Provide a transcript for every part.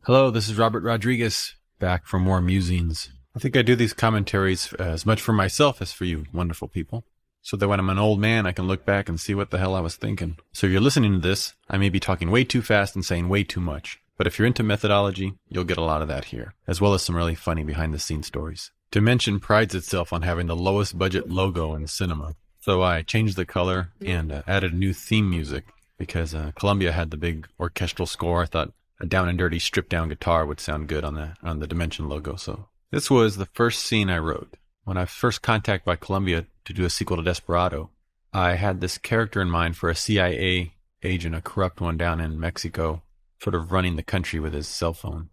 Hello, this is Robert Rodriguez, back for more musings. I think I do these commentaries as much for myself as for you wonderful people, so that when I'm an old man, I can look back and see what the hell I was thinking. So if you're listening to this, I may be talking way too fast and saying way too much, but if you're into methodology, you'll get a lot of that here, as well as some really funny behind-the-scenes stories. Dimension prides itself on having the lowest budget logo in cinema, so I changed the color and added new theme music, because Columbia had the big orchestral score. I thought a down and dirty stripped down guitar would sound good on the Dimension logo. So this was the first scene I wrote. When I was first contacted by Columbia to do a sequel to Desperado, I had this character in mind for a CIA agent, a corrupt one down in Mexico, sort of running the country with his cell phone.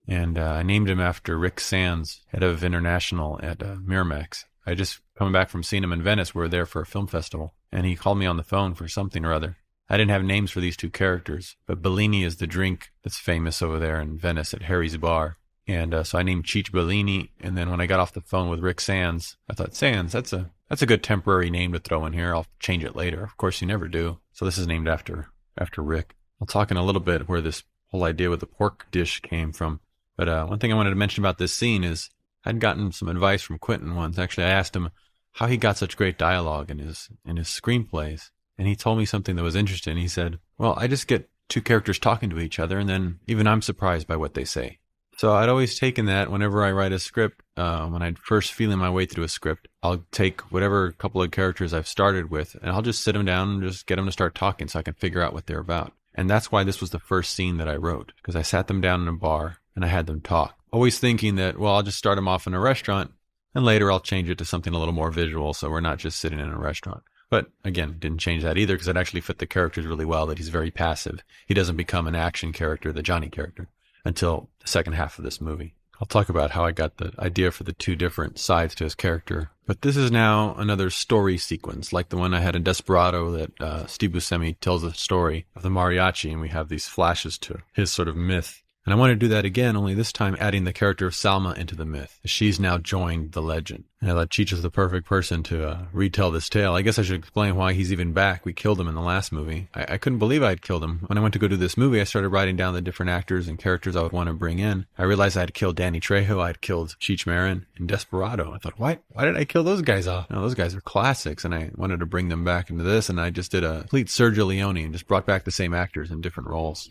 And I named him after Rick Sands, head of international at Miramax. I just come back from seeing him in Venice. We were there for a film festival, and he called me on the phone for something or other. I didn't have names for these two characters, but Bellini is the drink that's famous over there in Venice at Harry's Bar. And so I named Cheech Bellini, and then when I got off the phone with Rick Sands, I thought, Sands, that's a good temporary name to throw in here. I'll change it later. Of course, you never do. So this is named after Rick. I'll talk in a little bit where this whole idea with the pork dish came from. But one thing I wanted to mention about this scene is I'd gotten some advice from Quentin once. Actually, I asked him how he got such great dialogue in his screenplays. And he told me something that was interesting. He said, well, I just get two characters talking to each other, and then even I'm surprised by what they say. So I'd always taken that whenever I write a script. When I'm first feeling my way through a script, I'll take whatever couple of characters I've started with, and I'll just sit them down and just get them to start talking so I can figure out what they're about. And that's why this was the first scene that I wrote, because I sat them down in a bar and I had them talk. Always thinking that, well, I'll just start them off in a restaurant, and later I'll change it to something a little more visual so we're not just sitting in a restaurant. But again, didn't change that either because it actually fit the characters really well, that he's very passive. He doesn't become an action character, the Johnny character, until the second half of this movie. I'll talk about how I got the idea for the two different sides to his character. But this is now another story sequence, like the one I had in Desperado that Steve Buscemi tells the story of the mariachi, and we have these flashes to his sort of myth. And I want to do that again, only this time adding the character of Salma into the myth. She's now joined the legend. And I thought Cheech is the perfect person to retell this tale. I guess I should explain why he's even back. We killed him in the last movie. I couldn't believe I'd killed him. When I went to go do this movie, I started writing down the different actors and characters I would want to bring in. I realized I had killed Danny Trejo. I had killed Cheech Marin in Desperado. I thought, why did I kill those guys off? No, those guys are classics, and I wanted to bring them back into this, and I just did a complete Sergio Leone and just brought back the same actors in different roles.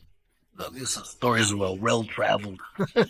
These stories were well traveled.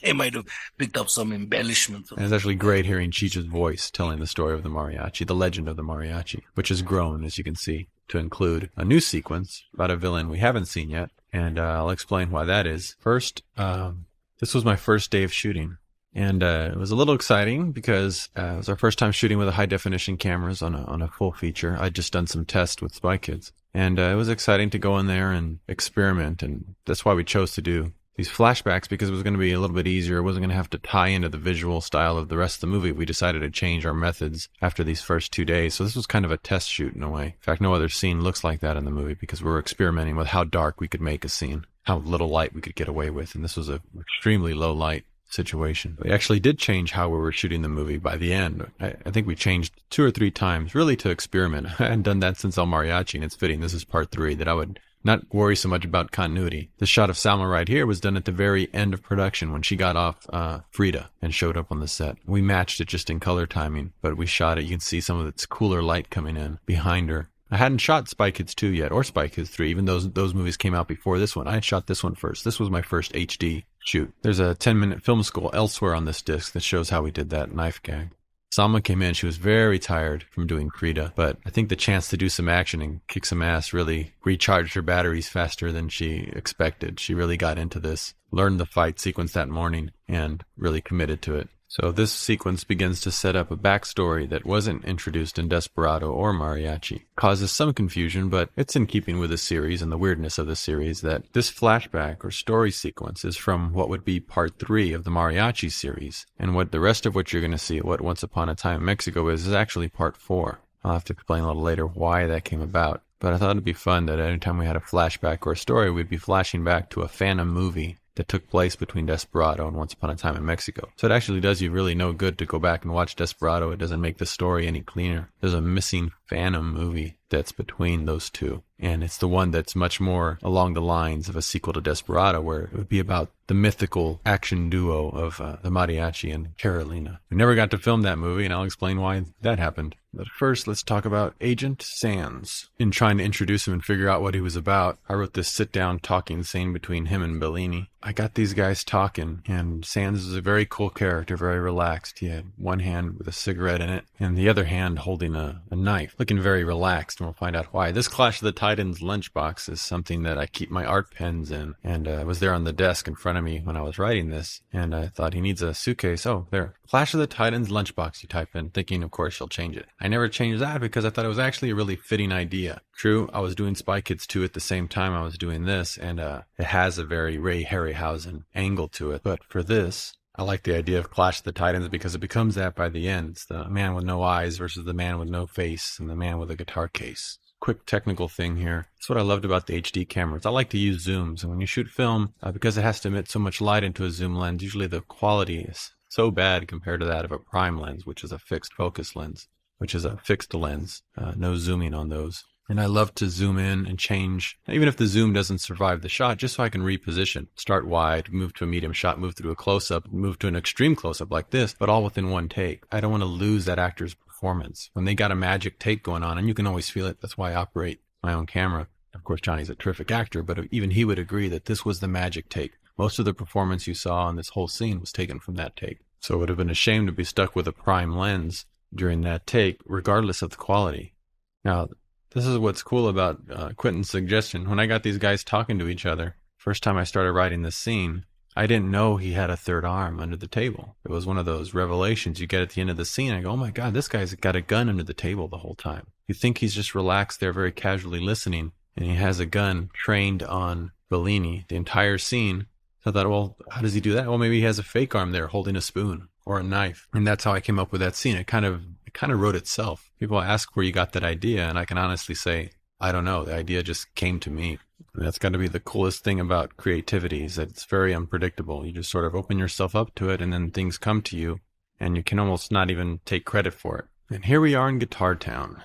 They might have picked up some embellishments. And it's actually great hearing Cheech's voice telling the story of the mariachi, the legend of the mariachi, which has grown, as you can see, to include a new sequence about a villain we haven't seen yet. And I'll explain why that is. First, this was my first day of shooting. And it was a little exciting because it was our first time shooting with a high-definition cameras on a full feature. I'd just done some tests with Spy Kids. And it was exciting to go in there and experiment. And that's why we chose to do these flashbacks, because it was going to be a little bit easier. It wasn't going to have to tie into the visual style of the rest of the movie. We decided to change our methods after these first 2 days. So this was kind of a test shoot in a way. In fact, no other scene looks like that in the movie because we were experimenting with how dark we could make a scene, how little light we could get away with. And this was an extremely low light situation. We actually did change how we were shooting the movie by the end. I think we changed 2 or 3 times, really to experiment. I hadn't done that since El Mariachi, and it's fitting. This is part 3, that I would not worry so much about continuity. The shot of Salma right here was done at the very end of production when she got off Frida and showed up on the set. We matched it just in color timing, but we shot it. You can see some of its cooler light coming in behind her. I hadn't shot Spy Kids 2 yet, or Spy Kids 3, even though those movies came out before this one. I had shot this one first. This was my first HD shoot. There's a 10-minute film school elsewhere on this disc that shows how we did that knife gag. Salma came in. She was very tired from doing Frida, but I think the chance to do some action and kick some ass really recharged her batteries faster than she expected. She really got into this, learned the fight sequence that morning, and really committed to it. So this sequence begins to set up a backstory that wasn't introduced in Desperado or Mariachi. Causes some confusion, but it's in keeping with the series and the weirdness of the series that this flashback or story sequence is from what would be part 3 of the Mariachi series. And what the rest of what you're going to see, what Once Upon a Time in Mexico is actually part 4. I'll have to explain a little later why that came about. But I thought it'd be fun that anytime we had a flashback or a story, we'd be flashing back to a Phantom movie that took place between Desperado and Once Upon a Time in Mexico. So it actually does you really no good to go back and watch Desperado. It doesn't make the story any cleaner. There's a missing Phantom movie that's between those two. And it's the one that's much more along the lines of a sequel to Desperado, where it would be about the mythical action duo of the mariachi and Carolina. We never got to film that movie, and I'll explain why that happened. But first, let's talk about Agent Sands. In trying to introduce him and figure out what he was about, I wrote this sit-down talking scene between him and Bellini. I got these guys talking, and Sands is a very cool character, very relaxed. He had one hand with a cigarette in it, and the other hand holding a knife, looking very relaxed, and we'll find out why. This Clash of the Titans lunchbox is something that I keep my art pens in, and I was there on the desk in front of me when I was writing this, and I thought he needs a suitcase. Oh, there. Clash of the Titans lunchbox, you type in, thinking, of course, you'll change it. I never changed that because I thought it was actually a really fitting idea. True, I was doing Spy Kids 2 at the same time I was doing this, and it has a very Ray Harryhausen angle to it. But for this, I like the idea of Clash of the Titans because it becomes that by the end. It's the man with no eyes versus the man with no face and the man with a guitar case. Quick technical thing here. That's what I loved about the HD cameras. I like to use zooms, and when you shoot film, because it has to emit so much light into a zoom lens, usually the quality is so bad compared to that of a prime lens, which is a fixed focus lens, which is a fixed lens, no zooming on those. And I love to zoom in and change, even if the zoom doesn't survive the shot, just so I can reposition. Start wide, move to a medium shot, move through a close-up, move to an extreme close-up like this, but all within one take. I don't want to lose that actor's performance. When they got a magic take going on, and you can always feel it, that's why I operate my own camera. Of course, Johnny's a terrific actor, but even he would agree that this was the magic take. Most of the performance you saw in this whole scene was taken from that take. So it would have been a shame to be stuck with a prime lens during that take, regardless of the quality. Now, this is what's cool about Quentin's suggestion. When I got these guys talking to each other, first time I started writing this scene, I didn't know he had a third arm under the table. It was one of those revelations you get at the end of the scene. I go, oh my God, this guy's got a gun under the table the whole time. You think he's just relaxed there, very casually listening, and he has a gun trained on Bellini the entire scene. So I thought, well, how does he do that? Well, maybe he has a fake arm there holding a spoon or a knife. And that's how I came up with that scene. It kind of wrote itself. People ask where you got that idea, and I can honestly say, I don't know. The idea just came to me. And that's got to be the coolest thing about creativity, is that it's very unpredictable. You just sort of open yourself up to it, and then things come to you, and you can almost not even take credit for it. And here we are in Guitar Town.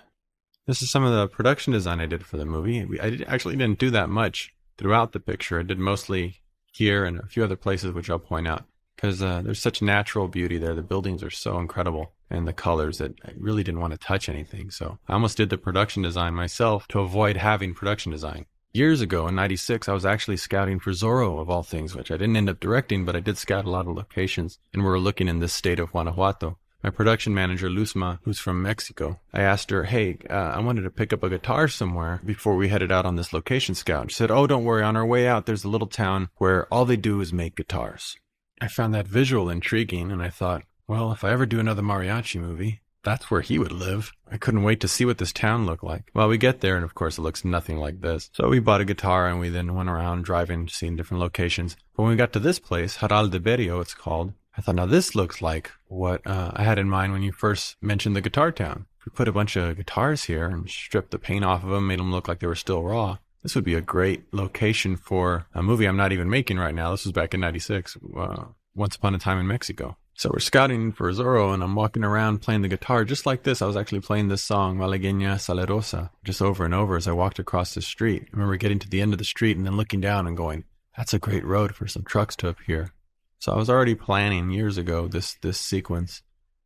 This is some of the production design I did for the movie. I actually didn't do that much throughout the picture. I did mostly here and a few other places, which I'll point out, because there's such natural beauty there. The buildings are so incredible, and the colors, that I really didn't want to touch anything. So I almost did the production design myself to avoid having production design. Years ago, in '96, I was actually scouting for Zorro, of all things, which I didn't end up directing, but I did scout a lot of locations, and we were looking in this state of Guanajuato. My production manager, Luzma, who's from Mexico, I asked her, hey, I wanted to pick up a guitar somewhere before we headed out on this location scout. She said, oh, don't worry, on our way out, there's a little town where all they do is make guitars. I found that visual intriguing, and I thought, well, if I ever do another mariachi movie, that's where he would live. I couldn't wait to see what this town looked like. Well, we get there, and of course, it looks nothing like this. So we bought a guitar, and we then went around driving, seeing different locations. But when we got to this place, Jaral de Berrio, it's called, I thought, now this looks like what I had in mind when you first mentioned the Guitar Town. If we put a bunch of guitars here and stripped the paint off of them, made them look like they were still raw, this would be a great location for a movie I'm not even making right now. This was back in '96, Once Upon a Time in Mexico. So we're scouting for Zorro, and I'm walking around playing the guitar just like this. I was actually playing this song, Malagueña Salerosa, just over and over as I walked across the street. I remember getting to the end of the street and then looking down and going, that's a great road for some trucks to appear. So I was already planning years ago this sequence,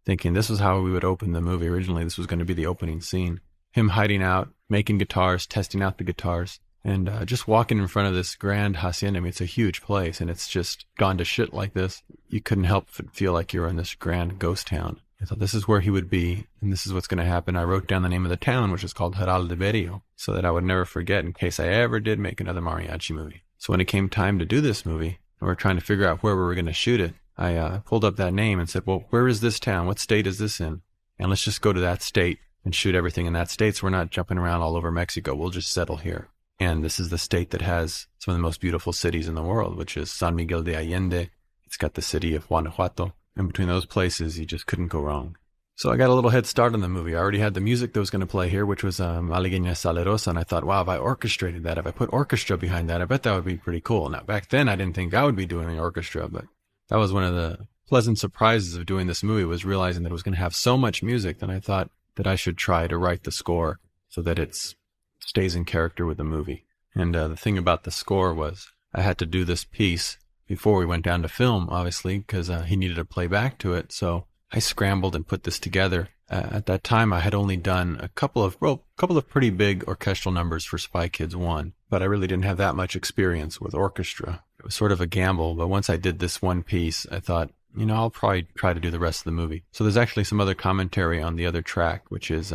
thinking this was how we would open the movie. Originally, this was going to be the opening scene. Him hiding out, making guitars, testing out the guitars, and just walking in front of this grand hacienda. I mean, it's a huge place, and it's just gone to shit like this. You couldn't help but feel like you were in this grand ghost town. I thought this is where he would be, and this is what's going to happen. I wrote down the name of the town, which is called Jaral de Berrio, so that I would never forget in case I ever did make another mariachi movie. So when it came time to do this movie, and we're trying to figure out where we were going to shoot it, I pulled up that name and said, well, where is this town? What state is this in? And let's just go to that state and shoot everything in that state, so we're not jumping around all over Mexico. We'll just settle here. And this is the state that has some of the most beautiful cities in the world, which is San Miguel de Allende. It's got the city of Guanajuato. And between those places, you just couldn't go wrong. So I got a little head start on the movie. I already had the music that was going to play here, which was Malagueña Salerosa, and I thought, wow, if I orchestrated that, if I put orchestra behind that, I bet that would be pretty cool. Now, back then, I didn't think I would be doing the orchestra, but that was one of the pleasant surprises of doing this movie, was realizing that it was going to have so much music that I thought that I should try to write the score so that it stays in character with the movie. And the thing about the score was I had to do this piece before we went down to film, obviously, because he needed to play back to it. So I scrambled and put this together. At that time, I had only done a couple of pretty big orchestral numbers for Spy Kids 1, but I really didn't have that much experience with orchestra. It was sort of a gamble, but once I did this one piece, I thought, I'll probably try to do the rest of the movie. So there's actually some other commentary on the other track, which is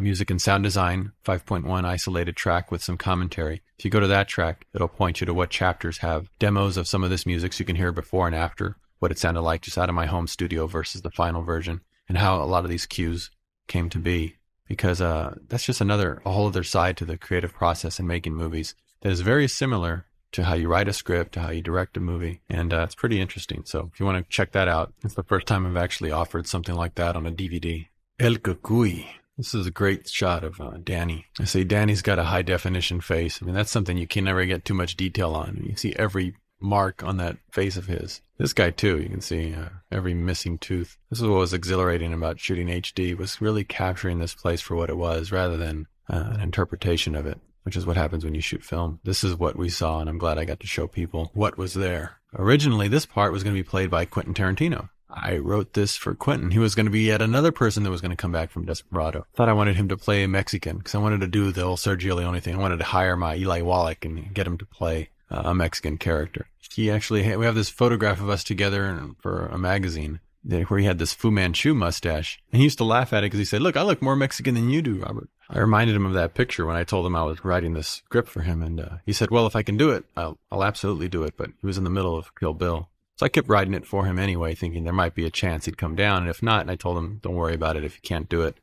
Music and Sound Design 5.1 isolated track with some commentary. If you go to that track, it'll point you to what chapters have demos of some of this music, so you can hear before and after what it sounded like just out of my home studio versus the final version, and how a lot of these cues came to be. Because that's just a whole other side to the creative process in making movies that is very similar to how you write a script, to how you direct a movie. And it's pretty interesting. So if you want to check that out, it's the first time I've actually offered something like that on a DVD. El Cucuy. This is a great shot of Danny. I say Danny's got a high definition face. I mean, that's something you can never get too much detail on. You see every mark on that face of his. This guy too, you can see every missing tooth. This is what was exhilarating about shooting HD, was really capturing this place for what it was rather than an interpretation of it, which is what happens when you shoot film. This is what we saw, and I'm glad I got to show people what was there. Originally, this part was going to be played by Quentin Tarantino. I wrote this for Quentin. He was going to be yet another person that was going to come back from Desperado. Thought I wanted him to play a Mexican, because I wanted to do the old Sergio Leone thing. I wanted to hire my Eli Wallach and get him to play a Mexican character. We have this photograph of us together for a magazine where he had this Fu Manchu mustache, and he used to laugh at it because he said, "Look, I look more Mexican than you do, Robert." I reminded him of that picture when I told him I was writing this script for him, and he said, "Well, if I can do it, I'll absolutely do it." But he was in the middle of Kill Bill. So I kept writing it for him anyway, thinking there might be a chance he'd come down, and if not, and I told him, "Don't worry about it if you can't do it.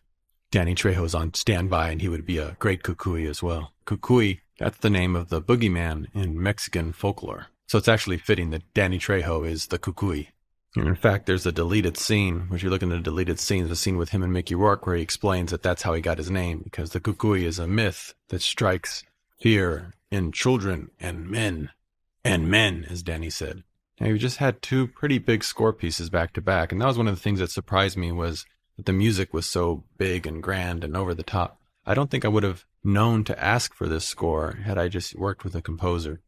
Danny Trejo's on standby, and he would be a great Cucuy as well." Cucuy, that's the name of the boogeyman in Mexican folklore. So it's actually fitting that Danny Trejo is the Cucuy. And in fact, there's a deleted scene, which you look in the deleted scenes, the scene with him and Mickey Rourke, where he explains that that's how he got his name, because the Cucuy is a myth that strikes fear in children and men, as Danny said. Now, we just had two pretty big score pieces back to back, and that was one of the things that surprised me, was that the music was so big and grand and over the top. I don't think I would have known to ask for this score had I just worked with a composer.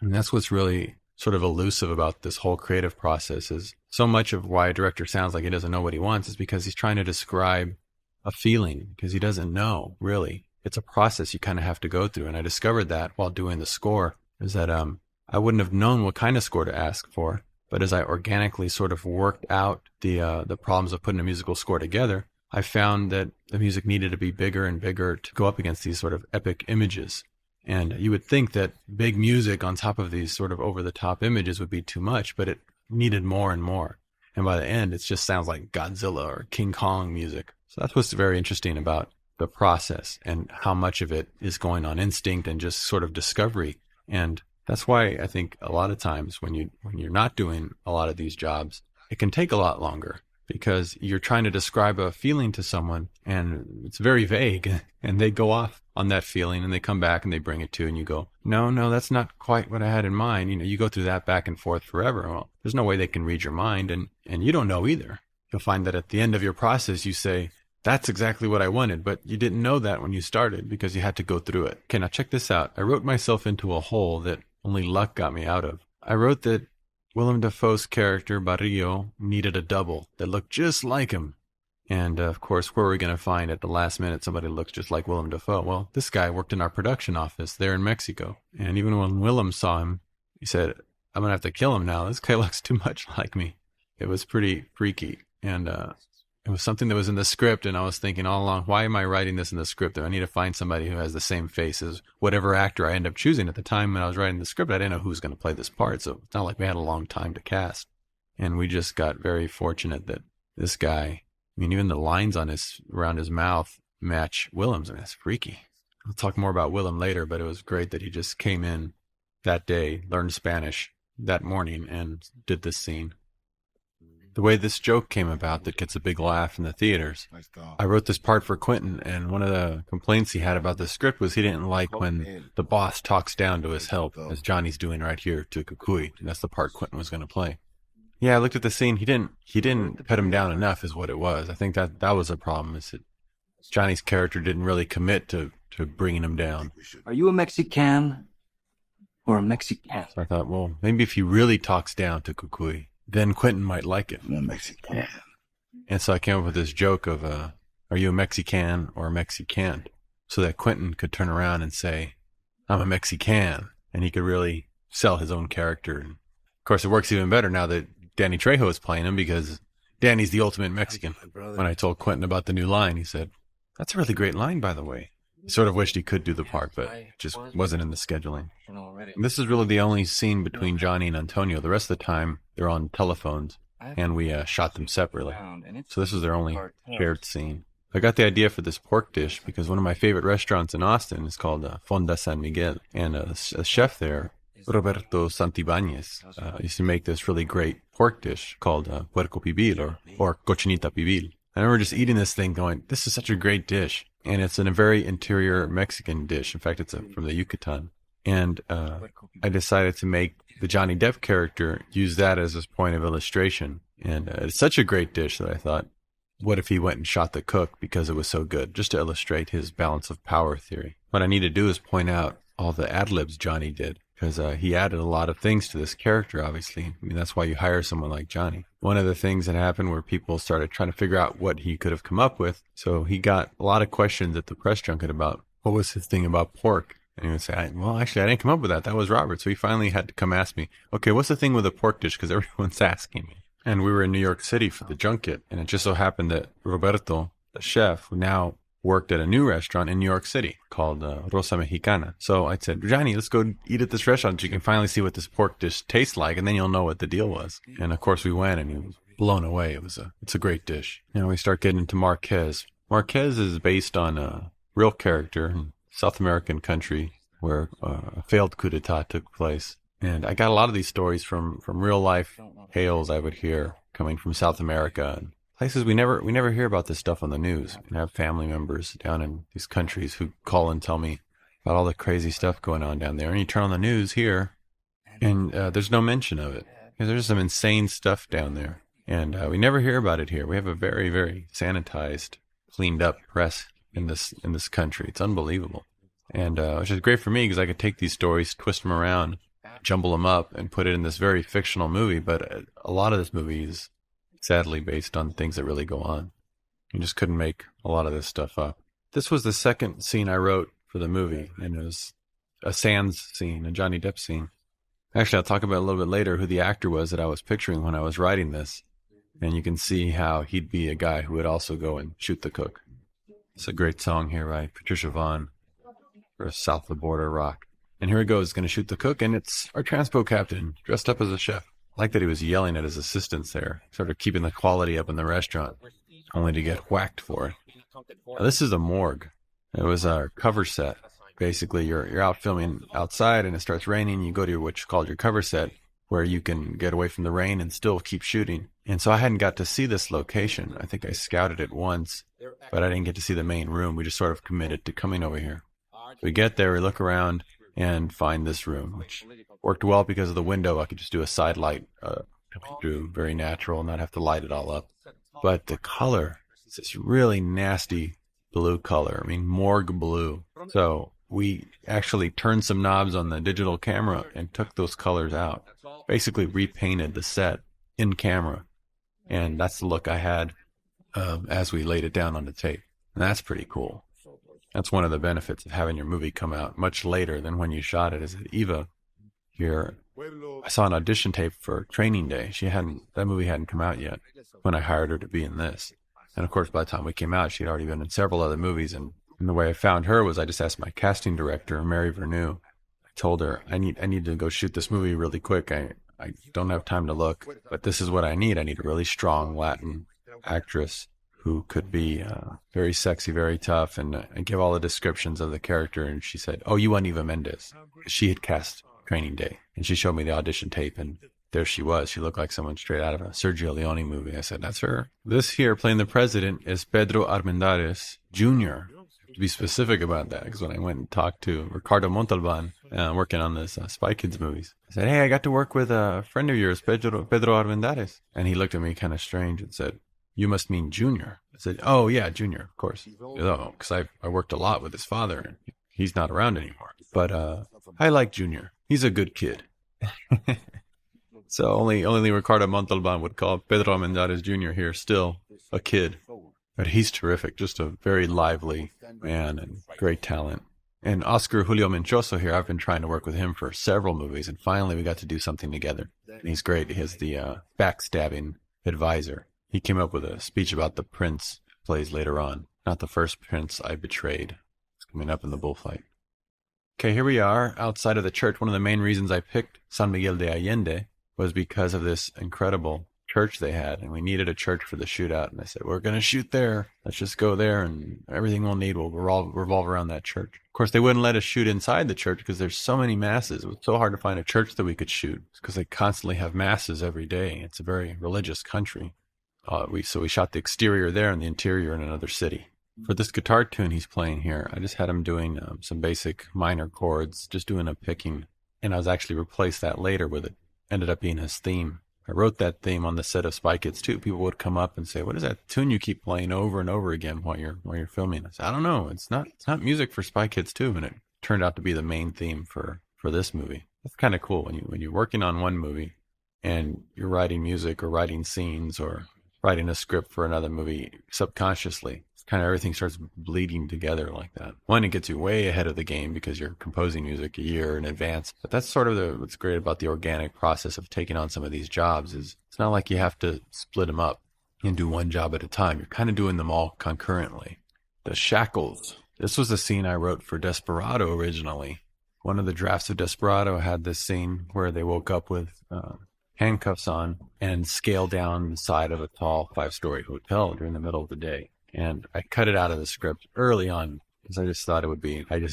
And that's what's really sort of elusive about this whole creative process, is so much of why a director sounds like he doesn't know what he wants is because he's trying to describe a feeling, because he doesn't know, really. It's a process you kind of have to go through. And I discovered that while doing the score, is that I wouldn't have known what kind of score to ask for. But as I organically sort of worked out the problems of putting a musical score together, I found that the music needed to be bigger and bigger to go up against these sort of epic images. And you would think that big music on top of these sort of over-the-top images would be too much, but it needed more and more. And by the end, it just sounds like Godzilla or King Kong music. So that's what's very interesting about the process and how much of it is going on instinct and just sort of discovery. And that's why I think a lot of times when you're not doing a lot of these jobs, it can take a lot longer, because you're trying to describe a feeling to someone and it's very vague, and they go off on that feeling and they come back and they bring it to you, and you go, no, that's not quite what I had in mind. You go through that back and forth forever. Well, there's no way they can read your mind, and you don't know either. You'll find that at the end of your process, you say, that's exactly what I wanted, but you didn't know that when you started because you had to go through it. Okay, now check this out. I wrote myself into a hole that only luck got me out of. I wrote that Willem Dafoe's character, Barrio, needed a double that looked just like him. And, of course, where are we going to find at the last minute somebody that looks just like Willem Dafoe? Well, this guy worked in our production office there in Mexico. And even when Willem saw him, he said, I'm going to have to kill him now. This guy looks too much like me. It was pretty freaky. And it was something that was in the script, and I was thinking all along, why am I writing this in the script? I need to find somebody who has the same face as whatever actor I end up choosing. At the time when I was writing the script, I didn't know who was going to play this part, so it's not like we had a long time to cast. And we just got very fortunate that this guy, even the lines around his mouth match Willem's. That's freaky. I'll talk more about Willem later, but it was great that he just came in that day, learned Spanish that morning, and did this scene. The way this joke came about that gets a big laugh in the theaters. I wrote this part for Quentin, and one of the complaints he had about the script was he didn't like when the boss talks down to his help, as Johnny's doing right here to Kukui. And that's the part Quentin was going to play. Yeah, I looked at the scene. He didn't put him down enough, is what it was. I think that was a problem. Is that Johnny's character didn't really commit to bringing him down. Are you a Mexican or a Mexican? So I thought, well, maybe if he really talks down to Kukui, then Quentin might like it. I'm a Mexican. And so I came up with this joke of, are you a Mexican or a Mexican? So that Quentin could turn around and say, I'm a Mexican. And he could really sell his own character. And of course, it works even better now that Danny Trejo is playing him, because Danny's the ultimate Mexican. When I told Quentin about the new line, he said, that's a really great line, by the way. He sort of wished he could do the part, but it just wasn't in the scheduling. And this is really the only scene between Johnny and Antonio. The rest of the time, they're on telephones, and we shot them separately. So this is their only shared scene. I got the idea for this pork dish because one of my favorite restaurants in Austin is called Fonda San Miguel. And a chef there, Roberto Santibáñez, used to make this really great pork dish called puerco pibil or cochinita pibil. I remember just eating this thing going, this is such a great dish. And it's in a very interior Mexican dish. In fact, it's from the Yucatan. And I decided to make the Johnny Depp character use that as his point of illustration. And it's such a great dish that I thought, what if he went and shot the cook because it was so good, just to illustrate his balance of power theory. What I need to do is point out all the ad-libs Johnny did, because he added a lot of things to this character, obviously. I mean, that's why you hire someone like Johnny. One of the things that happened where people started trying to figure out what he could have come up with. So he got a lot of questions at the press junket about what was his thing about pork. And he would say, well, actually, I didn't come up with that. That was Robert. So he finally had to come ask me, okay, what's the thing with a pork dish? Because everyone's asking me. And we were in New York City for the junket. And it just so happened that Roberto, the chef, who now worked at a new restaurant in New York City called Rosa Mexicana. So I said, Johnny, let's go eat at this restaurant so you can finally see what this pork dish tastes like, and then you'll know what the deal was. And of course we went, and he was blown away. It's a great dish. You know, we start getting into Marquez. Marquez is based on a real character in South American country where a failed coup d'etat took place. And I got a lot of these stories from real life tales I would hear coming from South America and places we never hear about this stuff on the news. I have family members down in these countries who call and tell me about all the crazy stuff going on down there. And you turn on the news here, and there's no mention of it. There's some insane stuff down there, and we never hear about it here. We have a very, very sanitized, cleaned up press in this country. It's unbelievable, and which is great for me because I could take these stories, twist them around, jumble them up, and put it in this very fictional movie. But a lot of this movie is sadly based on things that really go on. You just couldn't make a lot of this stuff up. This was the second scene I wrote for the movie, and it was a Sands scene, a Johnny Depp scene. Actually, I'll talk about a little bit later who the actor was that I was picturing when I was writing this, and you can see how he'd be a guy who would also go and shoot the cook. It's a great song here by Patricia Vaughn for South of the Border Rock. And here he goes, going to shoot the cook, and it's our transpo captain dressed up as a chef. I like that he was yelling at his assistants there, sort of keeping the quality up in the restaurant, only to get whacked for it. Now, this is a morgue. It was our cover set. Basically, you're out filming outside and it starts raining. You go to what's called your cover set, where you can get away from the rain and still keep shooting. And so I hadn't got to see this location. I think I scouted it once, but I didn't get to see the main room. We just sort of committed to coming over here. We get there, we look around, and find this room, which worked well because of the window. I could just do a side light coming through, very natural, not have to light it all up. But the color is this really nasty blue color. I mean, morgue blue. So we actually turned some knobs on the digital camera and took those colors out. Basically repainted the set in camera. And that's the look I had as we laid it down on the tape. And that's pretty cool. That's one of the benefits of having your movie come out much later than when you shot it. Is that Eva here, I saw an audition tape for Training Day. That movie hadn't come out yet when I hired her to be in this. And of course, by the time we came out, she'd already been in several other movies. And the way I found her was I just asked my casting director, Mary Vernew. I told her, I need to go shoot this movie really quick. I don't have time to look, but this is what I need. I need a really strong Latin actress who could be very sexy, very tough, and give all the descriptions of the character. And she said, oh, you want Eva Mendes. She had cast Training Day, and she showed me the audition tape, and there she was. She looked like someone straight out of a Sergio Leone movie. I said, that's her. This here playing the president is Pedro Armendáriz Jr. To be specific about that, because when I went and talked to Ricardo Montalban, working on this Spy Kids movies, I said, hey, I got to work with a friend of yours, Pedro Armendáriz. And he looked at me kind of strange and said, you must mean Junior. I said, oh, yeah, Junior, of course. Oh, because I worked a lot with his father, and he's not around anymore. But I like Junior. He's a good kid. So only Ricardo Montalban would call Pedro Armendáriz Jr. here still a kid. But he's terrific, just a very lively man and great talent. And Oscar Julio Menchoso here, I've been trying to work with him for several movies, and finally we got to do something together. And he's great. He has the backstabbing advisor. He came up with a speech about the prince plays later on. Not the first prince I betrayed. It's coming up in the bullfight. Okay, here we are outside of the church. One of the main reasons I picked San Miguel de Allende was because of this incredible church they had, and we needed a church for the shootout. And I said, we're going to shoot there. Let's just go there, and everything we'll need will revolve around that church. Of course, they wouldn't let us shoot inside the church because there's so many masses. It was so hard to find a church that we could shoot because they constantly have masses every day. It's a very religious country. So we shot the exterior there and the interior in another city. For this guitar tune he's playing here, I just had him doing some basic minor chords, just doing a picking, and I was actually replaced that later with it. Ended up being his theme. I wrote that theme on the set of Spy Kids 2. People would come up and say, what is that tune you keep playing over and over again while you're filming? I said, I don't know. It's not music for Spy Kids 2, and it turned out to be the main theme for this movie. That's kind of cool when you're working on one movie and you're writing music or writing scenes or writing a script for another movie subconsciously. Kind of everything starts bleeding together like that. One, it gets you way ahead of the game because you're composing music a year in advance. But that's sort of what's great about the organic process of taking on some of these jobs is it's not like you have to split them up and do one job at a time. You're kind of doing them all concurrently. The shackles. This was a scene I wrote for Desperado originally. One of the drafts of Desperado had this scene where they woke up with handcuffs on and scaled down the side of a tall 5-story hotel during the middle of the day. And I cut it out of the script early on because I just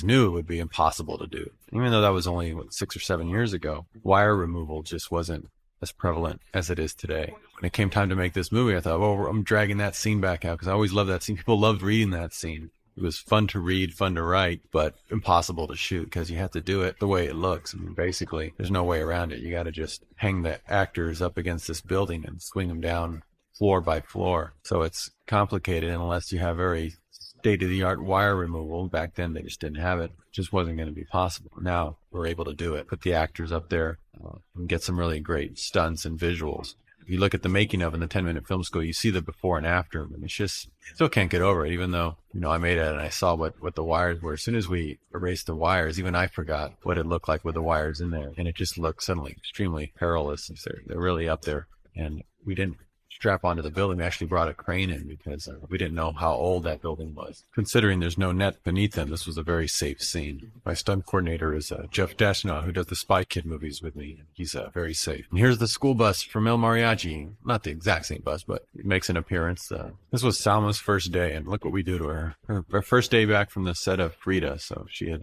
knew it would be impossible to do. Even though that was only 6 or 7 years ago, wire removal just wasn't as prevalent as it is today. When it came time to make this movie, I thought, well, I'm dragging that scene back out because I always loved that scene. People loved reading that scene. It was fun to read, fun to write, but impossible to shoot because you have to do it the way it looks. I mean, basically, there's no way around it. You got to just hang the actors up against this building and swing them down floor by floor. So it's complicated unless you have very state-of-the-art wire removal. Back then, they just didn't have it. It just wasn't going to be possible. Now we're able to do it. Put the actors up there and get some really great stunts and visuals. If you look at the making of in the 10-minute film school, you see the before and after. And it's just, still can't get over it, even though, I made it and I saw what the wires were. As soon as we erased the wires, even I forgot what it looked like with the wires in there. And it just looked suddenly extremely perilous. They're really up there. And we didn't strap onto the building. We actually brought a crane in because we didn't know how old that building was. Considering there's no net beneath them, this was a very safe scene. My stunt coordinator is Jeff Dashnaw, who does the Spy Kid movies with me. He's very safe. And here's the school bus from El Mariachi. Not the exact same bus, but it makes an appearance. This was Salma's first day, and look what we do to her. Her first day back from the set of Frida, so she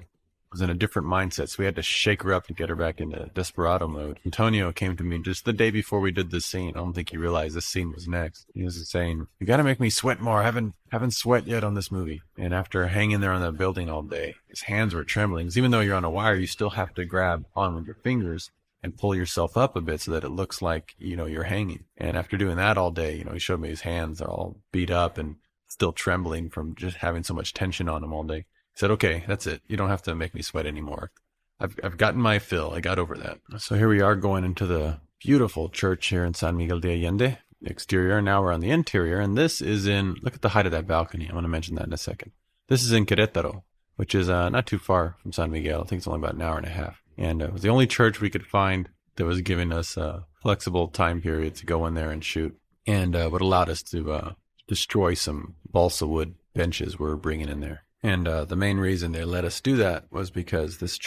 was in a different mindset, so we had to shake her up to get her back into Desperado mode. Antonio came to me just the day before we did this scene. I don't think he realized this scene was next. He was saying, you got to make me sweat more. I haven't sweat yet on this movie. And after hanging there on the building all day, his hands were trembling. 'Cause even though you're on a wire, you still have to grab on with your fingers and pull yourself up a bit so that it looks like, you're hanging. And after doing that all day, he showed me his hands are all beat up and still trembling from just having so much tension on them all day. He said, okay, that's it. You don't have to make me sweat anymore. I've gotten my fill. I got over that. So here we are going into the beautiful church here in San Miguel de Allende, the exterior. Now we're on the interior, and this is look at the height of that balcony. I'm going to mention that in a second. This is in Querétaro, which is not too far from San Miguel. I think it's only about an hour and a half. And it was the only church we could find that was giving us a flexible time period to go in there and shoot. And what allowed us to destroy some balsa wood benches we were bringing in there. And the main reason they let us do that was because this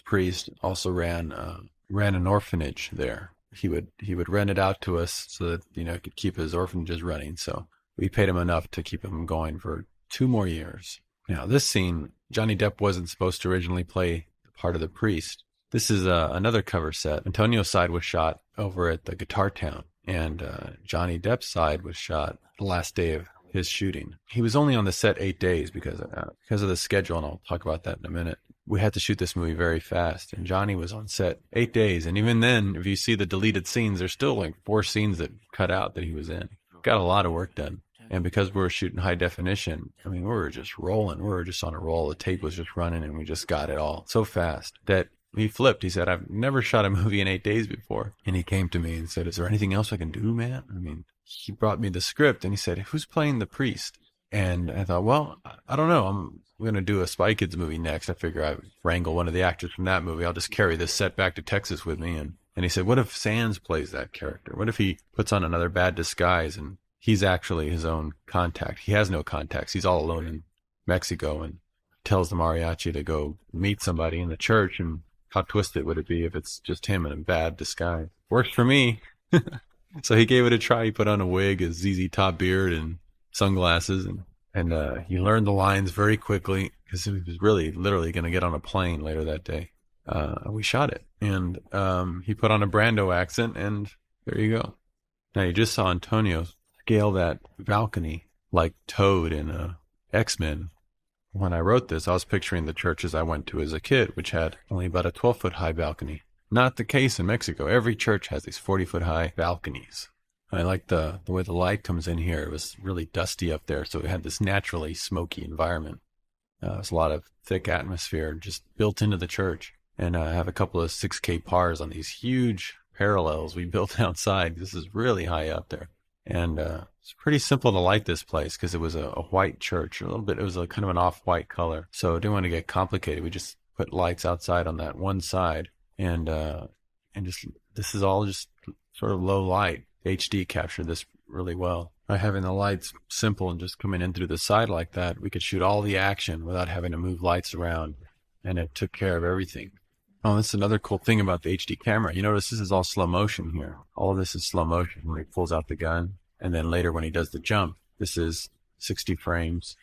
priest, also ran an orphanage there. He would rent it out to us so that he could keep his orphanages running. So we paid him enough to keep him going for 2 more years. Now this scene, Johnny Depp wasn't supposed to originally play the part of the priest. This is another cover set. Antonio's side was shot over at the Guitar Town, and Johnny Depp's side was shot the last day of his shooting. He was only on the set 8 days because of the schedule, and I'll talk about that in a minute. We had to shoot this movie very fast, and Johnny was on set 8 days. And even then, if you see the deleted scenes, there's still like 4 scenes that cut out that he was in. Got a lot of work done. And because we were shooting high definition, I mean, we were just rolling. We were just on a roll. The tape was just running, and we just got it all so fast that he flipped. He said, I've never shot a movie in 8 days before. And he came to me and said, is there anything else I can do, man? I mean, he brought me the script, and he said, who's playing the priest? And I thought, well, I don't know. I'm going to do a Spy Kids movie next. I figure I would wrangle one of the actors from that movie. I'll just carry this set back to Texas with me. And he said, what if Sands plays that character? What if he puts on another bad disguise and he's actually his own contact? He has no contacts. He's all alone in Mexico and tells the mariachi to go meet somebody in the church. And how twisted would it be if it's just him in a bad disguise? Works for me. So he gave it a try. He put on a wig, a ZZ Top beard, and sunglasses, and he learned the lines very quickly because he was really literally going to get on a plane later that day. We shot it, and he put on a Brando accent, and there you go. Now you just saw Antonio scale that balcony like Toad in X-Men. When I wrote this, I was picturing the churches I went to as a kid, which had only about a 12-foot high balcony. Not the case in Mexico. Every church has these 40-foot high balconies. I like the way the light comes in here. It was really dusty up there, so it had this naturally smoky environment. There's a lot of thick atmosphere just built into the church. And I have a couple of 6K PARs on these huge parallels we built outside. This is really high up there. And it's pretty simple to light this place because it was a white church. A little bit, it was a kind of an off-white color. So I didn't want to get complicated. We just put lights outside on that one side. And just this is all just sort of low light. HD captured this really well. By having the lights simple and just coming in through the side like that, we could shoot all the action without having to move lights around, and it took care of everything. Oh, that's another cool thing about the HD camera. You notice this is all slow motion here. All of this is slow motion when he pulls out the gun, and then later when he does the jump, this is 60 frames.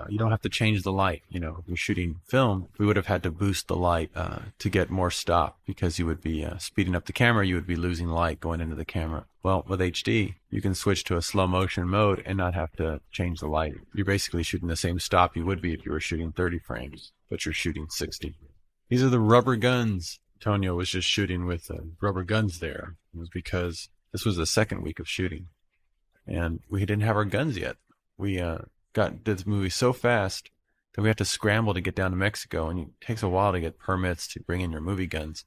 You don't have to change the light. You know, if you're shooting film, we would have had to boost the light to get more stop because you would be speeding up the camera. You would be losing light going into the camera. Well, with HD, you can switch to a slow motion mode and not have to change the light. You're basically shooting the same stop you would be if you were shooting 30 frames, but you're shooting 60. These are the rubber guns. Antonio was just shooting with rubber guns there. It was because this was the second week of shooting, and we didn't have our guns yet. We did this movie so fast that we had to scramble to get down to Mexico, and it takes a while to get permits to bring in your movie guns.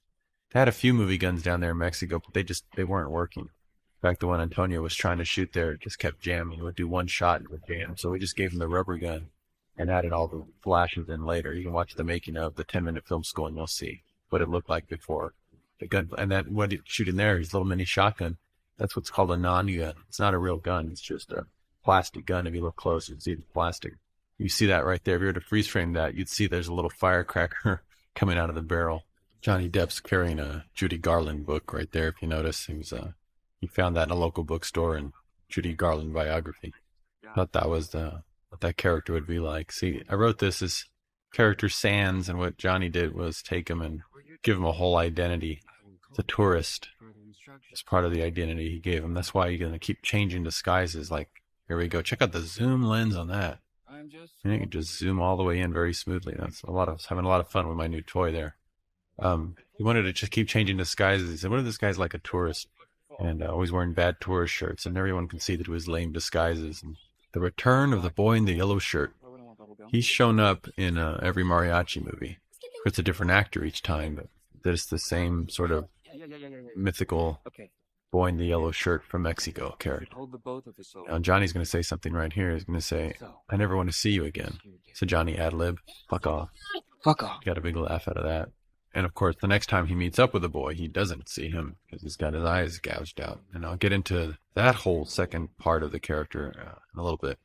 They had a few movie guns down there in Mexico, but they weren't working. In fact, the one Antonio was trying to shoot there just kept jamming. It would do one shot and it would jam. So we just gave him the rubber gun and added all the flashes in later. You can watch the making of the 10-minute film school and you'll see what it looked like before the gun. And that what it shooting there, his little mini shotgun, that's what's called a non-gun. It's not a real gun. It's just a plastic gun. If you look close, you'd see the plastic. You see that right there. If you were to freeze frame that, you'd see there's a little firecracker coming out of the barrel. Johnny Depp's carrying a Judy Garland book right there. If you notice, he found that in a local bookstore, and Judy Garland biography. Thought that was what that character would be like. See, I wrote this as character Sands, and what Johnny did was take him and give him a whole identity. The tourist is part of the identity he gave him. That's why you're going to keep changing disguises. Like, here we go. Check out the zoom lens on that. And you can just zoom all the way in very smoothly. I was having a lot of fun with my new toy there. He wanted to just keep changing disguises. He said, what if this guy's like a tourist? And always wearing bad tourist shirts. And everyone can see that it was lame disguises. And the return of the boy in the yellow shirt. He's shown up in every mariachi movie. It's a different actor each time, but there's the same sort of mythical boy in the yellow shirt from Mexico character. Now Johnny's going to say something right here. He's going to say, I never want to see you again. So Johnny ad-lib, fuck off. Fuck off. Got a big laugh out of that. And of course, the next time he meets up with the boy, he doesn't see him because he's got his eyes gouged out. And I'll get into that whole second part of the character in a little bit.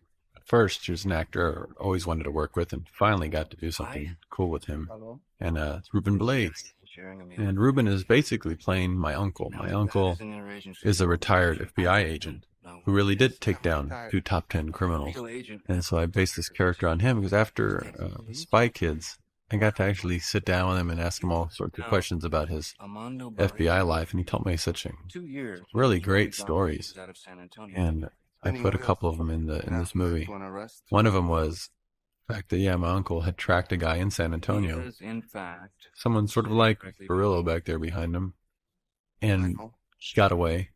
First, there's an actor I always wanted to work with and finally got to do something cool with him. And it's Ruben Blades. And Ruben is basically playing my uncle. My uncle is a retired FBI agent who really did take down 2 top 10 criminals. And so I based this character on him because after Spy Kids, I got to actually sit down with him and ask him all sorts of questions about his FBI life, and he told me such really great stories. And I put a couple of them in this movie. One of them was the fact that my uncle had tracked a guy in San Antonio, someone sort of like Barillo back there behind him, and he got away,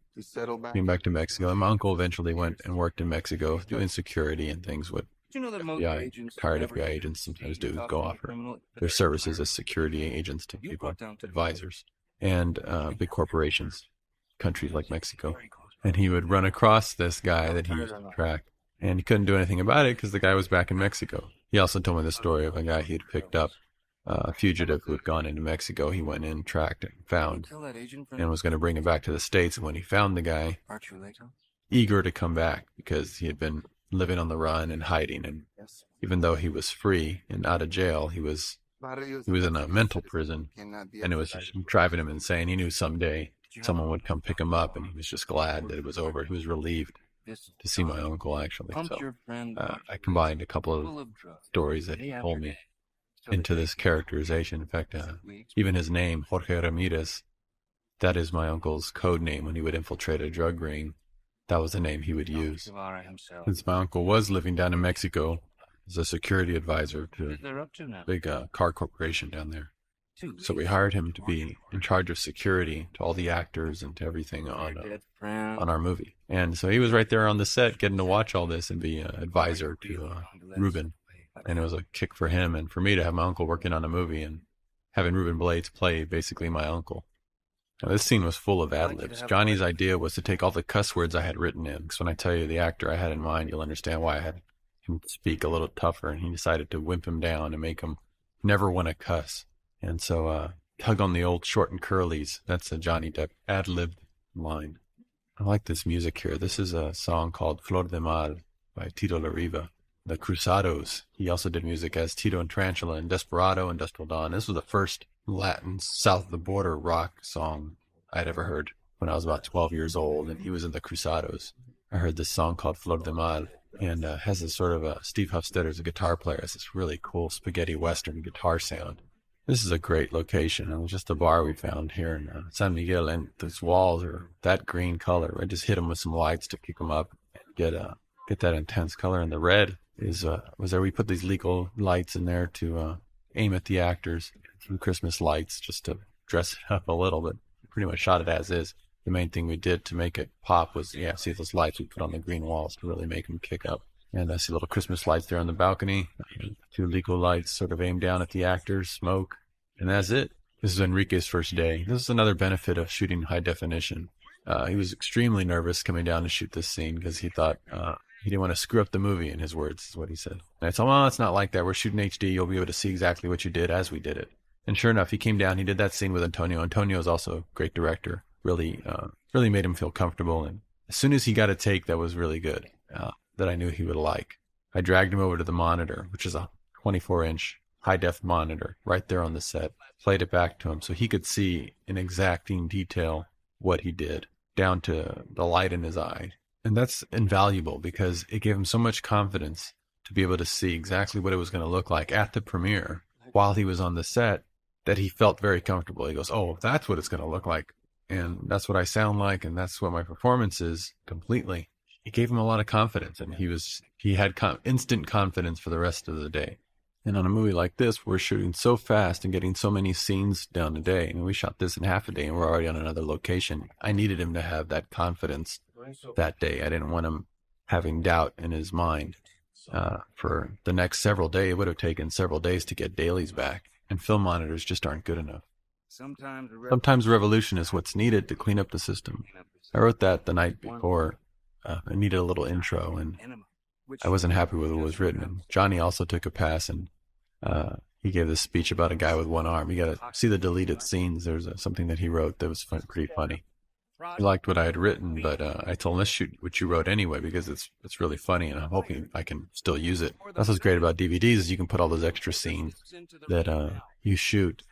came back to Mexico. And my uncle eventually went and worked in Mexico doing security and things. What retired FBI agents sometimes do is go offer their services as security agents to people, advisors, and big corporations, countries like Mexico. And he would run across this guy that he used to track, and he couldn't do anything about it because the guy was back in Mexico. He also told me the story of a guy he had picked up, a fugitive who had gone into Mexico. He went in, tracked, and found, and was going to bring him back to the States. And when he found the guy, eager to come back because he had been living on the run and hiding, and even though he was free and out of jail, he was in a mental prison, and it was just driving him insane. He knew someday someone would come pick him up, and he was just glad that it was over. He was relieved to see my uncle, actually. So I combined a couple of stories that he told me into this characterization. In fact, even his name, Jorge Ramirez, that is my uncle's code name when he would infiltrate a drug ring. That was the name he would use. Since my uncle was living down in Mexico as a security advisor to a big car corporation down there. So we hired him to be in charge of security to all the actors and to everything on our movie. And so he was right there on the set getting to watch all this and be an advisor to Ruben. And it was a kick for him and for me to have my uncle working on a movie and having Ruben Blades play basically my uncle. Now, this scene was full of ad-libs. Johnny's idea was to take all the cuss words I had written in, because when I tell you the actor I had in mind, you'll understand why I had him speak a little tougher, and he decided to wimp him down and make him never want to cuss. And so tug on the old short and curlies. That's a Johnny Depp ad-libbed line. I like this music here. This is a song called Flor de Mal by Tito Lariva. The Cruzados. He also did music as Tito and Tarantula and Desperado and Dust Till Dawn. This was the first Latin south of the border rock song I'd ever heard when I was about 12 years old, and he was in the Cruzados. I heard this song called Flor de Mal, and has this sort of Steve Hofstadter's a guitar player, has this really cool spaghetti western guitar sound. This is a great location. It was just a bar we found here in San Miguel, and those walls are that green color. I just hit them with some lights to kick them up and get that intense color. And the red was there. We put these legal lights in there to aim at the actors, some Christmas lights, just to dress it up a little bit. Pretty much shot it as is. The main thing we did to make it pop was, see those lights we put on the green walls to really make them kick up. And I see little Christmas lights there on the balcony. 2 legal lights sort of aimed down at the actors, smoke, and that's it. This is Enrique's first day. This is another benefit of shooting high definition. He was extremely nervous coming down to shoot this scene because he thought he didn't want to screw up the movie, in his words, is what he said. And I told him, it's not like that. We're shooting HD. You'll be able to see exactly what you did as we did it. And sure enough, he came down. He did that scene with Antonio. Antonio is also a great director. Really made him feel comfortable. And as soon as he got a take that was really good, that I knew he would like, I dragged him over to the monitor, which is a 24-inch high-def monitor right there on the set, played it back to him so he could see in exacting detail what he did, down to the light in his eye. And that's invaluable because it gave him so much confidence to be able to see exactly what it was going to look like at the premiere while he was on the set, that he felt very comfortable. He goes, oh, that's what it's going to look like. And that's what I sound like. And that's what my performance is completely. It gave him a lot of confidence, and he had instant confidence for the rest of the day. And on a movie like this, we're shooting so fast and getting so many scenes down a day. And we shot this in half a day, and we're already on another location. I needed him to have that confidence that day. I didn't want him having doubt in his mind for the next several days. It would have taken several days to get dailies back, and film monitors just aren't good enough. Sometimes revolution is what's needed to clean up the system. I wrote that the night before. I needed a little intro, and I wasn't happy with what was written. And Johnny also took a pass, and he gave this speech about a guy with one arm. You got to see the deleted scenes. There's something that he wrote that was pretty funny. He liked what I had written, but I told him, let's shoot what you wrote anyway, because it's really funny, and I'm hoping I can still use it. That's what's great about DVDs is you can put all those extra scenes that you shoot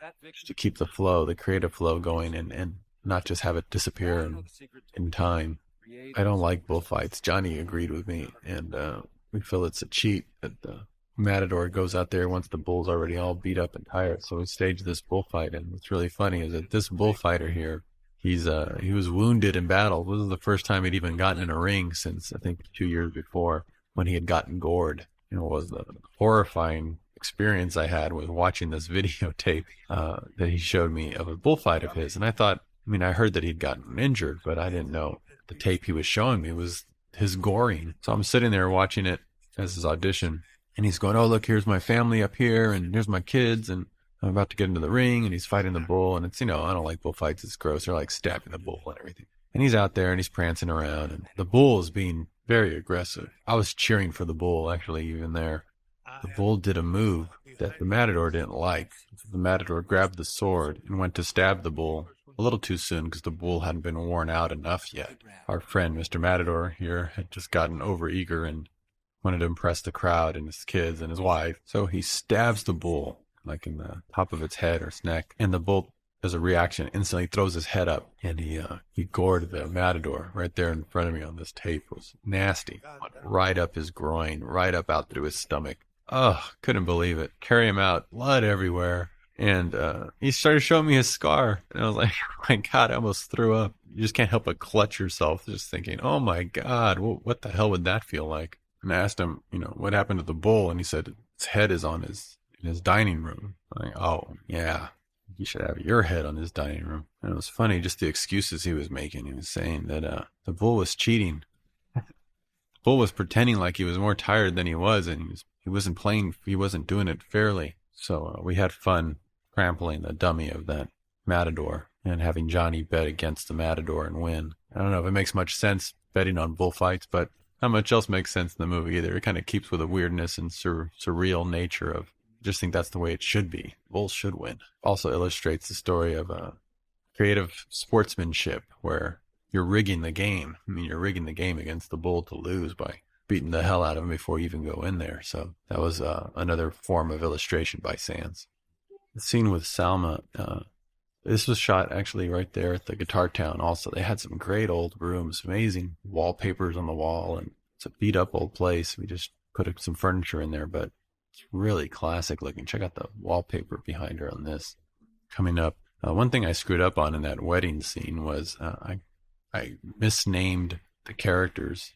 to keep the flow, the creative flow going, and not just have it disappear in time. I don't like bullfights. Johnny agreed with me, and we feel it's a cheat that Matador goes out there once the bull's already all beat up and tired. So we staged this bullfight, and what's really funny is that this bullfighter here, he was wounded in battle. This was the first time he'd even gotten in a ring since I think 2 years before, when he had gotten gored. It was the horrifying experience I had with watching this videotape that he showed me of a bullfight of his. And I thought, I heard that he'd gotten injured, but I didn't know the tape he was showing me was his goring. So I'm sitting there watching it as his audition. And he's going, oh, look, here's my family up here, and here's my kids, and I'm about to get into the ring, and he's fighting the bull. And it's, I don't like bullfights. It's gross. They're like stabbing the bull and everything. And he's out there, and he's prancing around, and the bull is being very aggressive. I was cheering for the bull, actually, even there. The bull did a move that the Matador didn't like. The Matador grabbed the sword and went to stab the bull a little too soon because the bull hadn't been worn out enough yet. Our friend, Mr. Matador here, had just gotten overeager and wanted to impress the crowd and his kids and his wife. So he stabs the bull, like in the top of its head or its neck. And the bull, as a reaction, instantly throws his head up. And he gored the Matador right there in front of me on this tape. It was nasty. Went right up his groin, right up out through his stomach. Oh, couldn't believe it. Carry him out, blood everywhere. And he started showing me his scar. And I was like, oh my God, I almost threw up. You just can't help but clutch yourself just thinking, oh my God, what the hell would that feel like? And I asked him, what happened to the bull? And he said, his head is in his dining room. I'm like, oh, yeah, you should have your head on his dining room. And it was funny, just the excuses he was making. He was saying that the bull was cheating. The bull was pretending like he was more tired than he was, and he wasn't playing, he wasn't doing it fairly. So we had fun trampling the dummy of that Matador and having Johnny bet against the Matador and win. I don't know if it makes much sense betting on bullfights, but not much else makes sense in the movie either. It kind of keeps with the weirdness and surreal nature of, just think that's the way it should be. Bulls should win. Also illustrates the story of creative sportsmanship where you're rigging the game. You're rigging the game against the bull to lose by beating the hell out of him before you even go in there. So that was another form of illustration by Sands. The scene with Salma, this was shot actually right there at the Guitar Town also. They had some great old rooms, amazing wallpapers on the wall, and it's a beat up old place. We just put some furniture in there, but it's really classic looking. Check out the wallpaper behind her on this. Coming up, one thing I screwed up on in that wedding scene was I misnamed the characters.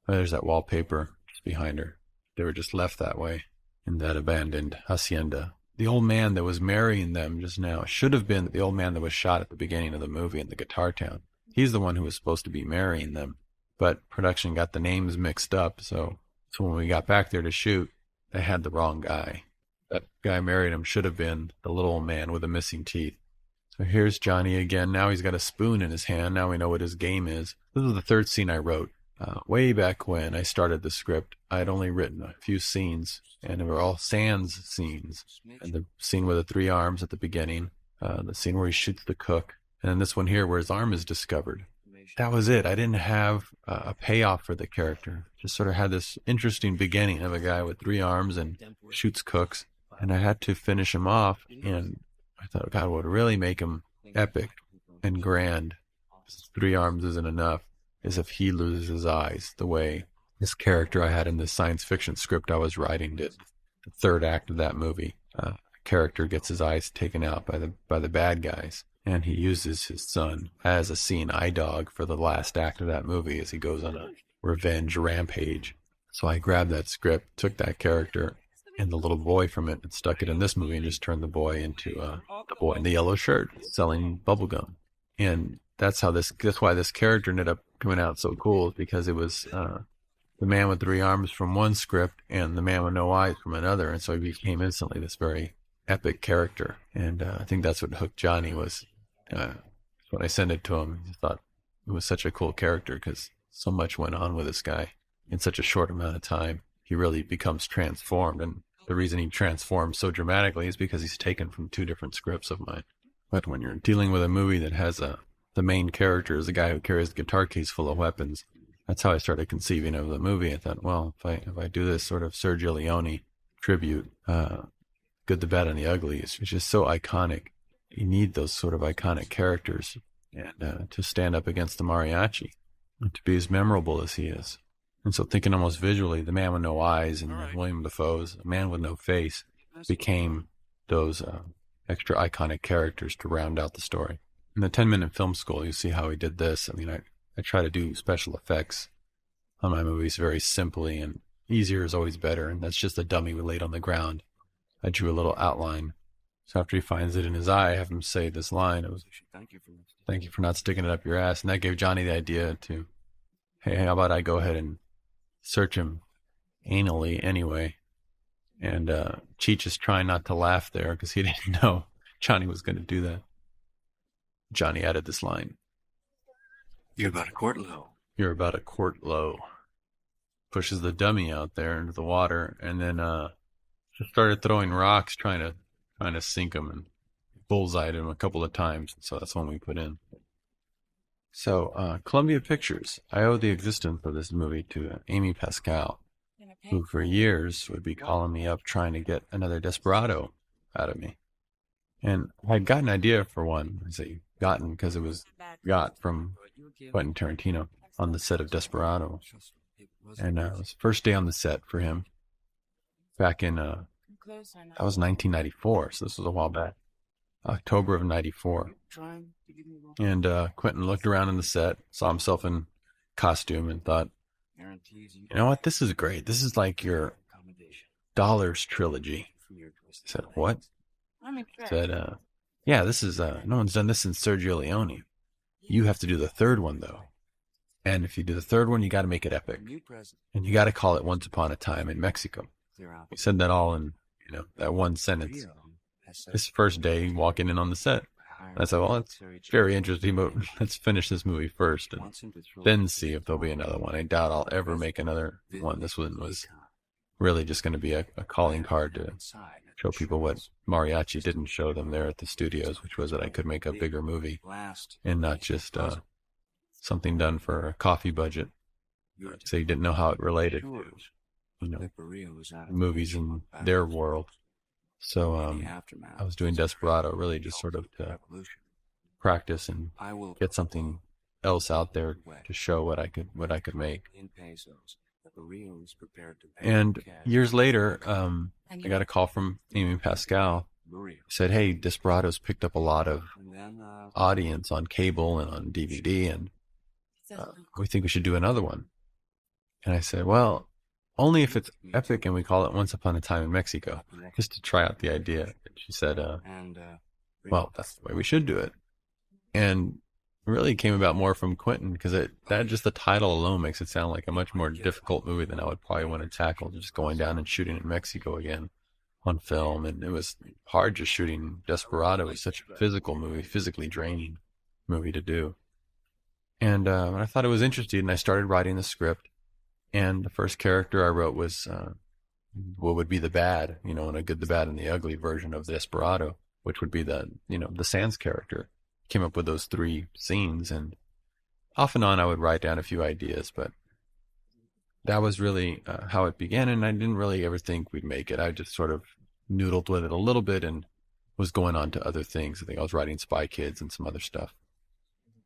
Oh, there's that wallpaper just behind her. They were just left that way in that abandoned hacienda. The old man that was marrying them just now should have been the old man that was shot at the beginning of the movie in the Guitar Town. He's the one who was supposed to be marrying them, but production got the names mixed up. So when we got back there to shoot, they had the wrong guy. That guy married him should have been the little old man with the missing teeth. So here's Johnny again. Now he's got a spoon in his hand. Now we know what his game is. This is the third scene I wrote. Way back when I started the script, I had only written a few scenes, and they were all Sands scenes. And the scene with the 3 arms at the beginning, the scene where he shoots the cook, and then this one here where his arm is discovered. That was it. I didn't have a payoff for the character. Just sort of had this interesting beginning of a guy with 3 arms and shoots cooks, and I had to finish him off, and I thought, God, what would really make him epic and grand, 3 arms isn't enough, is if he loses his eyes the way this character I had in this science fiction script I was writing did. The third act of that movie, a character gets his eyes taken out by the bad guys, and he uses his son as a seeing eye dog for the last act of that movie as he goes on a revenge rampage. So I grabbed that script, took that character and the little boy from it, and stuck it in this movie and just turned the boy into the boy in the yellow shirt selling bubblegum. And that's why this character ended up coming out so cool, because it was the man with 3 arms from one script and the man with no eyes from another, and so he became instantly this very epic character. And I think that's what hooked Johnny was when I sent it to him. He thought it was such a cool character because so much went on with this guy in such a short amount of time. He really becomes transformed, and the reason he transforms so dramatically is because he's taken from 2 different scripts of mine. But when you're dealing with a movie that has the main character is a guy who carries a guitar case full of weapons, that's how I started conceiving of the movie. I thought, well, if I do this sort of Sergio Leone tribute, Good, the Bad, and the Ugly, it's just so iconic. You need those sort of iconic characters and to stand up against the mariachi and to be as memorable as he is. And so thinking almost visually, the man with no eyes and William Dafoe's A Man with No Face became those extra iconic characters to round out the story. In the 10-minute film school, you see how he did this. I mean, I try to do special effects on my movies very simply, and easier is always better. And that's just a dummy we laid on the ground. I drew a little outline. So after he finds it in his eye, I have him say this line. It was, "Thank you for not sticking it up your ass." And that gave Johnny the idea to, hey, how about I go ahead and search him anally anyway. And Cheech is trying not to laugh there because he didn't know Johnny was going to do that. Johnny added this line. You're about a quart low. You're about a quart low. Pushes the dummy out there into the water, and then just started throwing rocks, trying to sink him, and bullseyed him a couple of times. So that's when we put in. So Columbia Pictures. I owe the existence of this movie to Amy Pascal, who for years would be calling me up trying to get another Desperado out of me. And I had got an idea for one. I say gotten because it was got from Quentin Tarantino on the set of Desperado. And it was the first day on the set for him back in, that was 1994, so this was a while back. October of 94. And Quentin looked around in the set, saw himself in costume, and thought, you know what, this is great. This is like your Dollars trilogy. I said, what? I said, yeah, this is, no one's done this since Sergio Leone. You have to do the third one, though. And if you do the third one, you got to make it epic. And you got to call it Once Upon a Time in Mexico. He said that all in, that one sentence. His first day walking in on the set. I said, well, it's very interesting, but let's finish this movie first and then see if there'll be another one. I doubt I'll ever make another one. This one was really just going to be a calling card to show people what Mariachi didn't show them there at the studios, which was that I could make a bigger movie and not just something done for a coffee budget. So you didn't know how it related to, movies in their world. So I was doing Desperado really just sort of to practice and get something else out there to show what I could make. And years later, I got a call from Amy Pascal. Said, hey, Desperado's picked up a lot of audience on cable and on DVD, and we think we should do another one. And I said, well, only if it's epic and we call it Once Upon a Time in Mexico, just to try out the idea. And she said, well, that's the way we should do it. And it really came about more from Quentin, because that just the title alone makes it sound like a much more difficult movie than I would probably want to tackle, just going down and shooting in Mexico again on film. And it was hard just shooting Desperado. It was such a physical movie, physically draining movie to do. And I thought it was interesting, and I started writing the script. And the first character I wrote was what would be the bad, and a good, the bad, and the ugly version of Desperado, which would be the Sands character. Came up with those three scenes, and off and on I would write down a few ideas, but that was really how it began. And I didn't really ever think we'd make it. I just sort of noodled with it a little bit and was going on to other things. I think I was writing Spy Kids and some other stuff.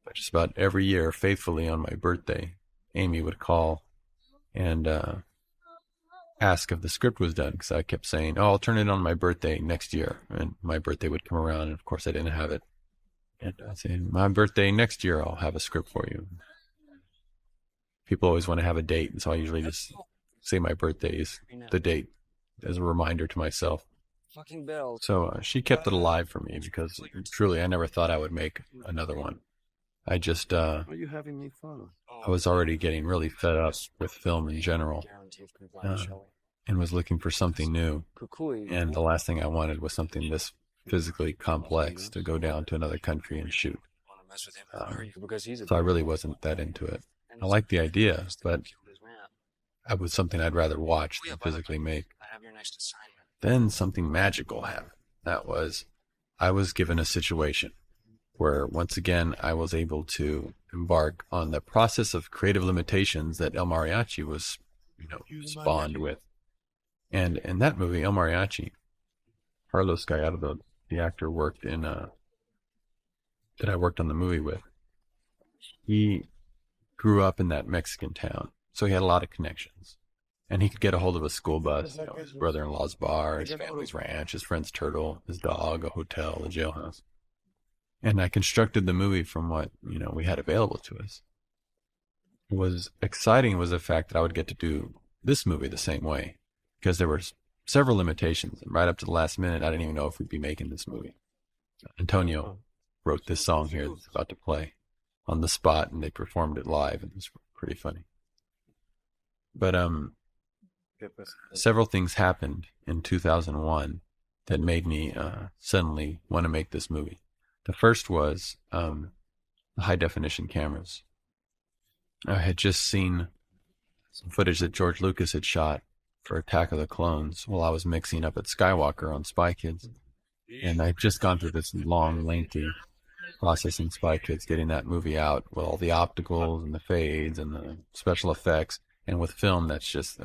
But just about every year, faithfully on my birthday, Amy would call and ask if the script was done, because I kept saying, oh, I'll turn it on my birthday next year. And my birthday would come around, and of course I didn't have it. And I'd say, my birthday next year, I'll have a script for you. People always want to have a date, and so I usually just say my birthday is the date as a reminder to myself. So she kept it alive for me, because truly I never thought I would make another one. I just, I was already getting really fed up with film in general, and was looking for something new. And the last thing I wanted was something this physically complex to go down to another country and shoot. So I really wasn't that into it. I liked the idea, but it was something I'd rather watch than physically make. Then something magical happened. That was, I was given a situation where once again I was able to embark on the process of creative limitations that El Mariachi was, spawned with. And in that movie, El Mariachi, Carlos Gallardo, the actor worked in that I worked on the movie with, he grew up in that Mexican town. So he had a lot of connections. And he could get a hold of a school bus, his brother-in-law's bar, his family's ranch, his friend's turtle, his dog, a hotel, a jailhouse. And I constructed the movie from what, we had available to us. What was exciting was the fact that I would get to do this movie the same way, because there were several limitations. And right up to the last minute, I didn't even know if we'd be making this movie. Antonio wrote this song here that's about to play on the spot, and they performed it live, and it was pretty funny. But several things happened in 2001 that made me suddenly want to make this movie. The first was the high-definition cameras. I had just seen some footage that George Lucas had shot for Attack of the Clones while I was mixing up at Skywalker on Spy Kids. And I'd just gone through this long, lengthy process in Spy Kids, getting that movie out with all the opticals and the fades and the special effects. And with film, that's just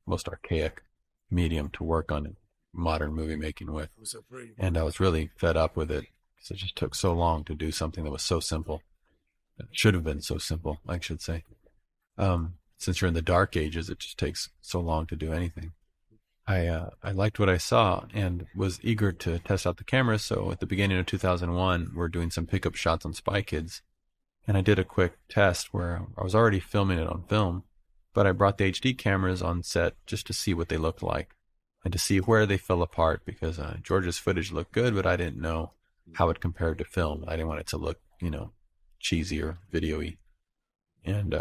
most archaic medium to work on modern movie making with. And I was really fed up with it because it just took so long to do something that was so simple. It should have been so simple, I should say. Since you're in the dark ages, it just takes so long to do anything. I liked what I saw and was eager to test out the camera. So at the beginning of 2001, we're doing some pickup shots on Spy Kids. And I did a quick test where I was already filming it on film, but I brought the HD cameras on set just to see what they looked like and to see where they fell apart, because George's footage looked good, but I didn't know how it compared to film. I didn't want it to look, cheesy or video-y. And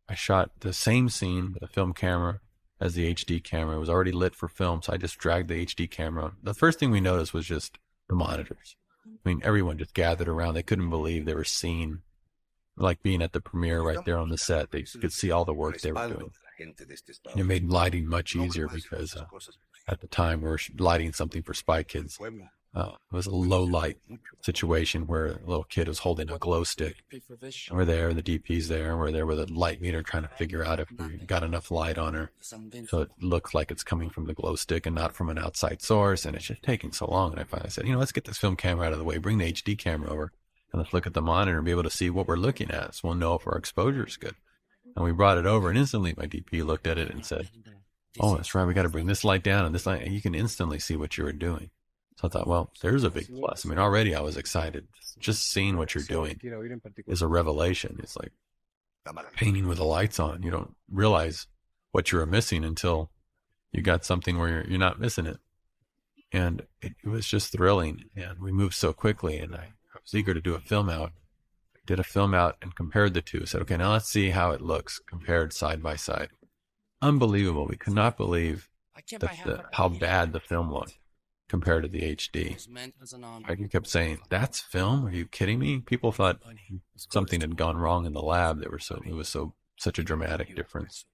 I shot the same scene with a film camera as the HD camera. It was already lit for film, so I just dragged the HD camera on. The first thing we noticed was just the monitors. I mean, everyone just gathered around. They couldn't believe they were seeing, like being at the premiere right there on the set. They could see all the work they were doing. And it made lighting much easier because at the time we were lighting something for Spy Kids. It was a low light situation where a little kid was holding a glow stick. And we're there, the DP's there, and we're there with a light meter trying to figure out if we got enough light on her so it looks like it's coming from the glow stick and not from an outside source. And it's just taking so long. And I finally said, let's get this film camera out of the way, bring the HD camera over, and let's look at the monitor and be able to see what we're looking at, so we'll know if our exposure is good. And we brought it over, and instantly my DP looked at it and said, oh, that's right, we got to bring this light down and this light, and you can instantly see what you were doing. So I thought, well, there's a big plus. I mean, already I was excited. Just seeing what you're doing is a revelation. It's like painting with the lights on. You don't realize what you're missing until you got something where you're not missing it. And it was just thrilling. And we moved so quickly, and I was eager to do a film out. Did a film out and compared the two. Said, okay, now let's see how it looks compared side by side. Unbelievable. We could not believe how bad the film looked compared to the HD. I kept saying, that's film? Are you kidding me? People thought something had gone wrong in the lab. It was such a dramatic difference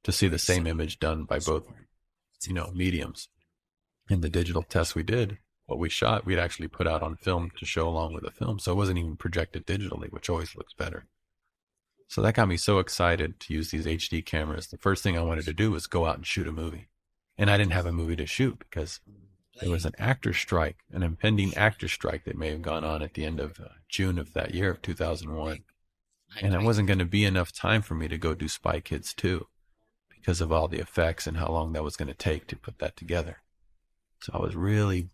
to see the same image done by both, mediums. In the digital test we did, what we shot, we'd actually put out on film to show along with the film. So it wasn't even projected digitally, which always looks better. So that got me so excited to use these HD cameras. The first thing I wanted to do was go out and shoot a movie. And I didn't have a movie to shoot because there was an impending actor strike that may have gone on at the end of June of that year of 2001. And it wasn't going to be enough time for me to go do Spy Kids 2 because of all the effects and how long that was going to take to put that together. So I was really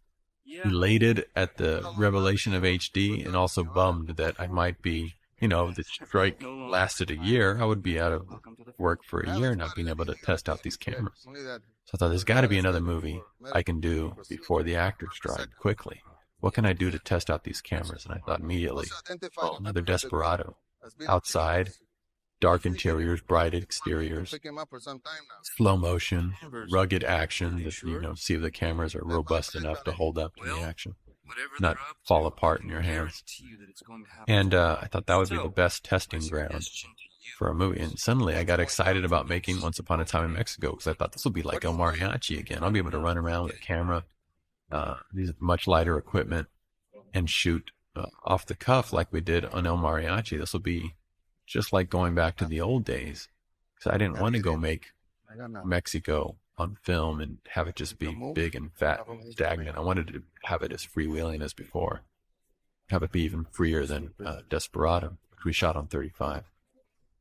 elated at the revelation of HD and also bummed that I might be, the strike lasted a year. I would be out of work for a year not being able to test out these cameras. So I thought there's got to be another movie I can do before the actor strike quickly. What can I do to test out these cameras? And I thought immediately, another Desperado. Outside, dark interiors, bright exteriors, slow motion, rugged action that, see if the cameras are robust enough to hold up to the action, not fall apart in your hands. And I thought that would be the best testing ground for a movie. And suddenly I got excited about making Once Upon a Time in Mexico because I thought this will be like El Mariachi again. I'll be able to run around with a camera, these much lighter equipment, and shoot off the cuff like we did on El Mariachi. This will be just like going back to the old days, because I didn't want to go make Mexico on film and have it just be big and fat and stagnant. I wanted to have it as freewheeling as before, have it be even freer than Desperado, which we shot on 35.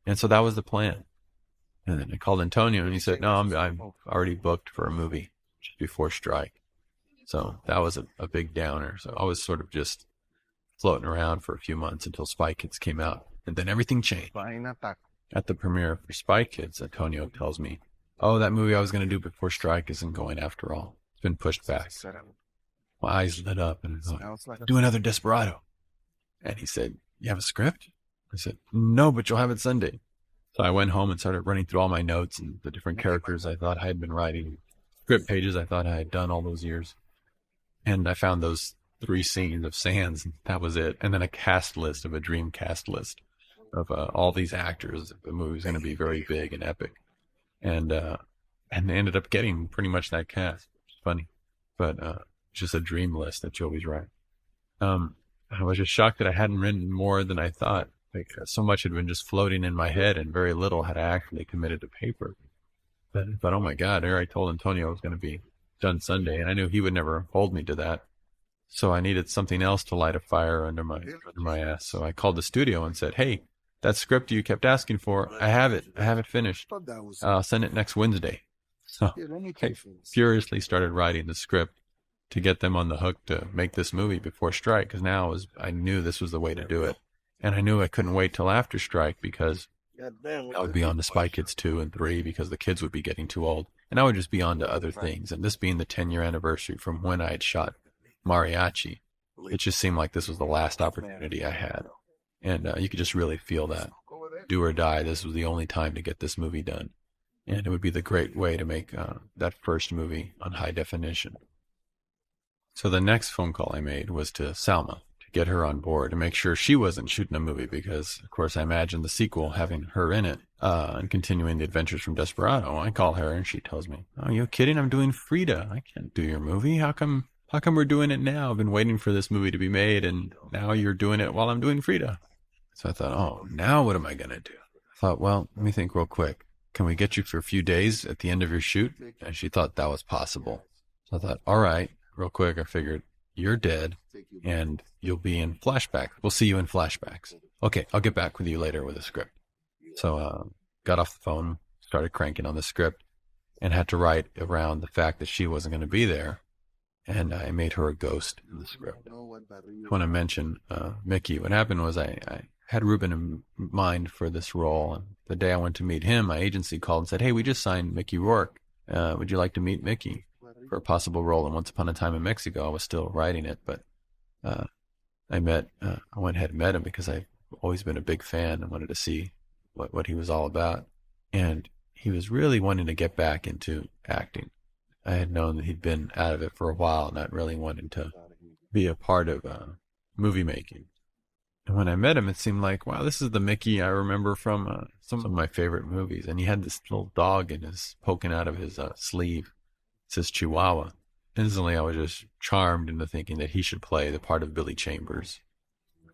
And so that was the plan. And then I called Antonio, and he said, no, I'm already booked for a movie just before strike. So that was a big downer. So I was sort of just floating around for a few months until Spy Kids came out. And then everything changed. At the premiere for Spy Kids, Antonio tells me, oh, that movie I was going to do before strike isn't going after all. It's been pushed back. My eyes lit up, and I was like, do another Desperado. And he said, you have a script? I said, no, but you'll have it Sunday. So I went home and started running through all my notes and the different characters I thought I had been writing, script pages I thought I had done all those years. And I found those 3 scenes of Sands, and that was it. And then a cast list of a dream cast list of all these actors. The movie was going to be very big and epic. And they ended up getting pretty much that cast. It's funny. But just a dream list that you always write. I was just shocked that I hadn't written more than I thought. Like, so much had been just floating in my head, and very little had I actually committed to paper. But oh my God, I told Antonio it was going to be done Sunday, and I knew he would never hold me to that. So I needed something else to light a fire under my ass. So I called the studio and said, hey, that script you kept asking for, I have it. I have it finished. I'll send it next Wednesday. So I furiously started writing the script to get them on the hook to make this movie before strike, because now I knew this was the way to do it. And I knew I couldn't wait till after strike, because I would be on to Spy Kids 2 and 3 because the kids would be getting too old. And I would just be on to other things. And this being the 10-year anniversary from when I had shot Mariachi, it just seemed like this was the last opportunity I had. And you could just really feel that. Do or die, this was the only time to get this movie done. And it would be the great way to make that first movie on high definition. So the next phone call I made was to Salma, to get her on board, to make sure she wasn't shooting a movie, because, of course, I imagined the sequel having her in it and continuing the adventures from Desperado. I call her, and she tells me, oh, you kidding? I'm doing Frida. I can't do your movie. How come we're doing it now? I've been waiting for this movie to be made, and now you're doing it while I'm doing Frida. So I thought, oh, now what am I going to do? I thought, well, let me think real quick. Can we get you for a few days at the end of your shoot? And she thought that was possible. So I thought, all right, real quick, I figured, you're dead, and you'll be in flashbacks. We'll see you in flashbacks. Okay, I'll get back with you later with a script. So got off the phone, started cranking on the script, and had to write around the fact that she wasn't going to be there. And I made her a ghost in the script. I want to mention Mickey. What happened was I had Ruben in mind for this role. And the day I went to meet him, my agency called and said, hey, we just signed Mickey Rourke. Would you like to meet Mickey for a possible role in Once Upon a Time in Mexico? I was still writing it, but I went ahead and met him because I've always been a big fan and wanted to see what he was all about. And he was really wanting to get back into acting. I had known that he'd been out of it for a while, not really wanting to be a part of movie making. And when I met him, it seemed like, wow, this is the Mickey I remember from some of my favorite movies. And he had this little dog poking out of his sleeve. It says Chihuahua. Instantly, I was just charmed into thinking that he should play the part of Billy Chambers.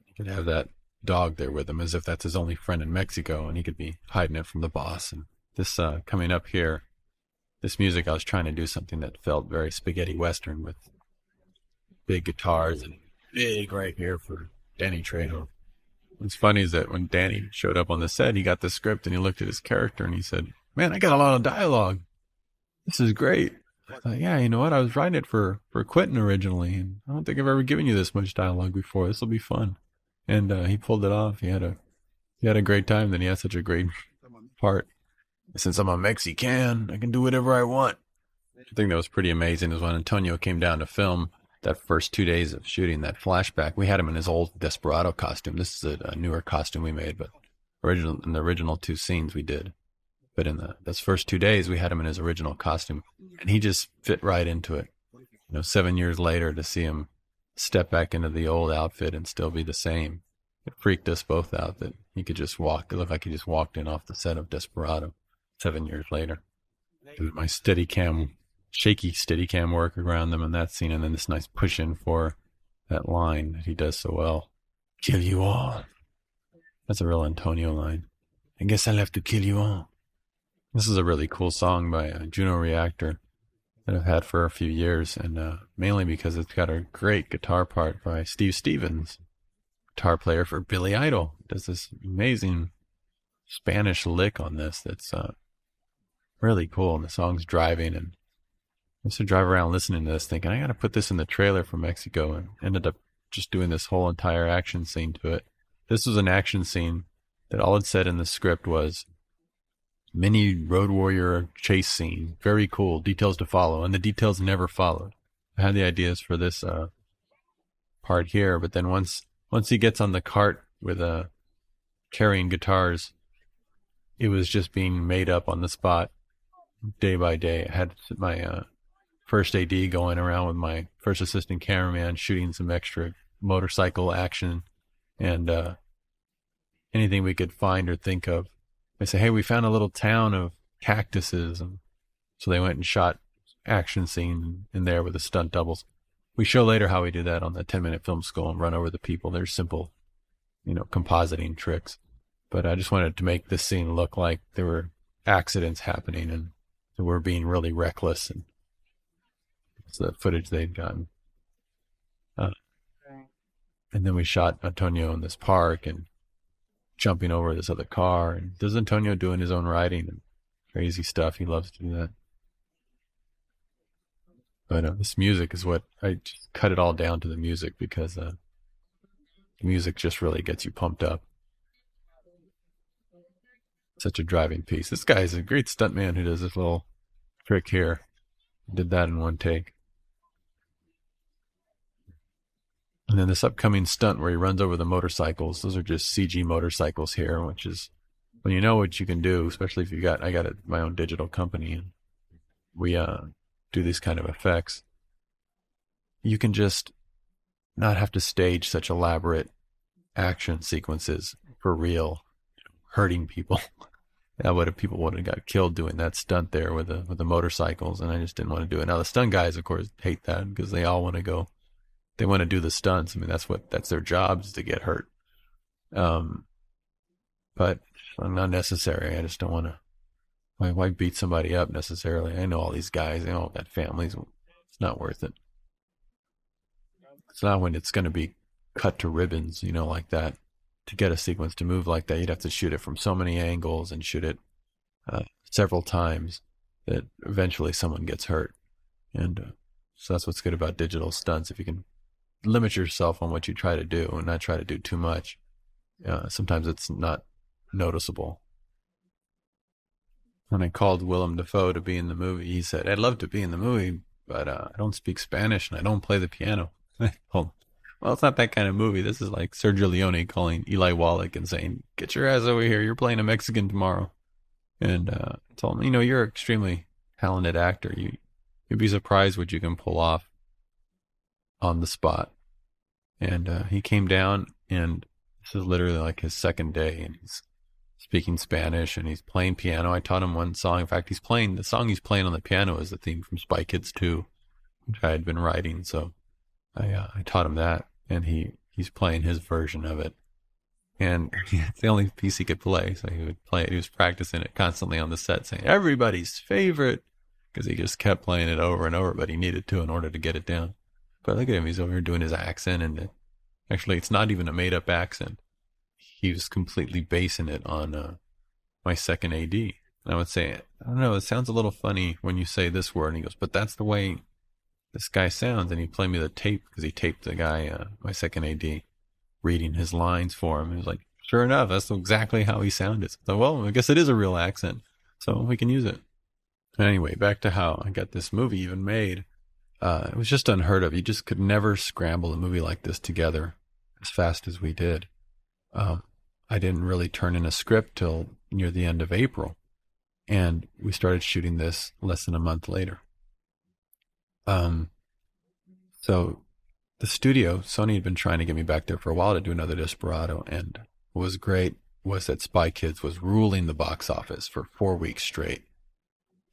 He could have that dog there with him as if that's his only friend in Mexico, and he could be hiding it from the boss. And this coming up here, this music, I was trying to do something that felt very spaghetti western with big guitars and big right here for Danny Trejo. What's funny is that when Danny showed up on the set, he got the script and he looked at his character and he said, man, I got a lot of dialogue. This is great. I thought, yeah, you know what? I was writing it for Quentin originally, and I don't think I've ever given you this much dialogue before. This will be fun. And he pulled it off. He had a great time. Then he had such a great part. Since I'm a Mexican, I can do whatever I want. The thing that was pretty amazing is when Antonio came down to film that first 2 days of shooting that flashback, we had him in his old Desperado costume. This is a newer costume we made, but in the original 2 scenes we did. But in those first 2 days, we had him in his original costume, and he just fit right into it. 7 years later, to see him step back into the old outfit and still be the same, it freaked us both out that he could just walk. It looked like he just walked in off the set of Desperado 7 years later. It was my shaky Steadicam work around them in that scene, and then this nice push in for that line that he does so well. Kill you all. That's a real Antonio line. I guess I'll have to kill you all. This is a really cool song by Juno Reactor that I've had for a few years, and mainly because it's got a great guitar part by Steve Stevens, guitar player for Billy Idol. Does this amazing Spanish lick on this that's really cool. And the song's driving, and I used to drive around listening to this thinking, I got to put this in the trailer for Mexico, and ended up just doing this whole entire action scene to it. This was an action scene that all it said in the script was mini Road Warrior chase scene. Very cool. Details to follow. And the details never followed. I had the ideas for this part here, but then once he gets on the cart with carrying guitars, it was just being made up on the spot day by day. I had my first AD going around with my first assistant cameraman shooting some extra motorcycle action and anything we could find or think of. They say, hey, we found a little town of cactuses. And so they went and shot action scene in there with the stunt doubles. We show later how we do that on the 10-minute film school and run over the people. They're simple, compositing tricks. But I just wanted to make this scene look like there were accidents happening and that we're being really reckless. And it's the footage they'd gotten. And then we shot Antonio in this park and jumping over this other car. And there's Antonio doing his own riding and crazy stuff. He loves to do that. But this music is what I just cut it all down to the music because the music just really gets you pumped up. Such a driving piece. This guy is a great stuntman who does this little trick here. Did that in one take. And then this upcoming stunt where he runs over the motorcycles. Those are just CG motorcycles here, which is when you know what you can do, especially if I got my own digital company and we do these kind of effects. You can just not have to stage such elaborate action sequences for real, hurting people. People would have got killed doing that stunt there with the motorcycles, and I just didn't want to do it. Now the stunt guys, of course, hate that because they all want to go. They want to do the stunts. I mean, that's their job, is to get hurt. But not necessary. I just don't want to. Why beat somebody up necessarily? I know all these guys. They all got families. It's not worth it. It's not when it's going to be cut to ribbons, like that. To get a sequence to move like that, you'd have to shoot it from so many angles and shoot it several times that eventually someone gets hurt. And so that's what's good about digital stunts. If you can limit yourself on what you try to do and not try to do too much, sometimes it's not noticeable. When I called Willem Dafoe to be in the movie, he said, I'd love to be in the movie, but I don't speak Spanish and I don't play the piano. Well, it's not that kind of movie. This is like Sergio Leone calling Eli Wallach and saying, get your ass over here. You're playing a Mexican tomorrow. And I told him, you're an extremely talented actor. You'd be surprised what you can pull off on the spot. And he came down, and this is literally like his second day, and he's speaking Spanish, and he's playing piano. I taught him one song. In fact, the song he's playing on the piano is the theme from Spy Kids 2, which I had been writing. So I taught him that, and he's playing his version of it. And it's the only piece he could play, so he would play it. He was practicing it constantly on the set, saying, everybody's favorite, because he just kept playing it over and over, but he needed to in order to get it down. But look at him, he's over here doing his accent, and actually it's not even a made-up accent. He was completely basing it on my second AD. And I would say, I don't know, it sounds a little funny when you say this word. And he goes, but that's the way this guy sounds. And he played me the tape, because he taped the guy, my second AD, reading his lines for him. He was like, sure enough, that's exactly how he sounded. So, well, I guess it is a real accent, so we can use it. Anyway, back to how I got this movie even made. It was just unheard of. You just could never scramble a movie like this together as fast as we did. I didn't really turn in a script till near the end of April, and we started shooting this less than a month later. So the studio, Sony had been trying to get me back there for a while to do another Desperado, and what was great was that Spy Kids was ruling the box office for 4 weeks straight.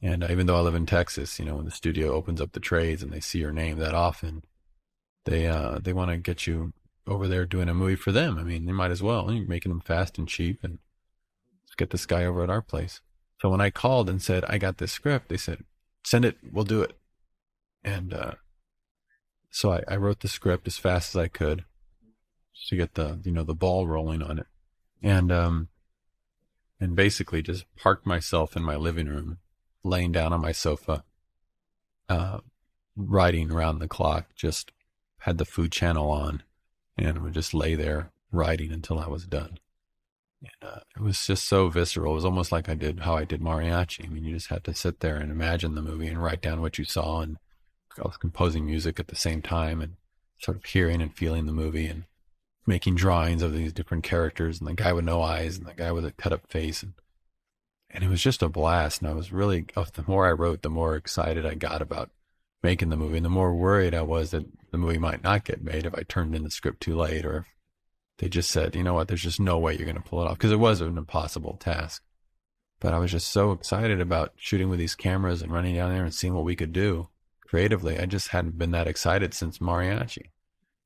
And even though I live in Texas, when the studio opens up the trades and they see your name that often, they want to get you over there doing a movie for them. I mean, they might as well. You're making them fast and cheap, and let's get this guy over at our place. So when I called and said, I got this script, they said, send it, we'll do it. And so I wrote the script as fast as I could to get the ball rolling on it. And basically just parked myself in my living room laying down on my sofa, writing around the clock, just had the Food Channel on and would just lay there writing until I was done. And it was just so visceral. It was almost like how I did Mariachi. I mean, you just had to sit there and imagine the movie and write down what you saw. And I was composing music at the same time and sort of hearing and feeling the movie and making drawings of these different characters and the guy with no eyes and the guy with a cut up face. And it was just a blast. And I was really, the more I wrote, the more excited I got about making the movie. And the more worried I was that the movie might not get made if I turned in the script too late, or if they just said, you know what, there's just no way you're going to pull it off, because it was an impossible task. But I was just so excited about shooting with these cameras and running down there and seeing what we could do creatively. I just hadn't been that excited since Mariachi.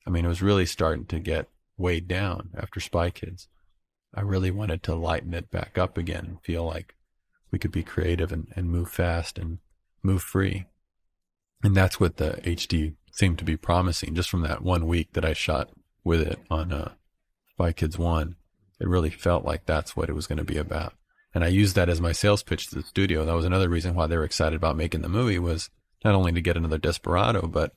I mean, it was really starting to get weighed down after Spy Kids. I really wanted to lighten it back up again and feel like we could be creative and move fast and move free. And that's what the HD seemed to be promising. Just from that 1 week that I shot with it on Spy Kids 1, it really felt like that's what it was going to be about. And I used that as my sales pitch to the studio. That was another reason why they were excited about making the movie, was not only to get another Desperado, but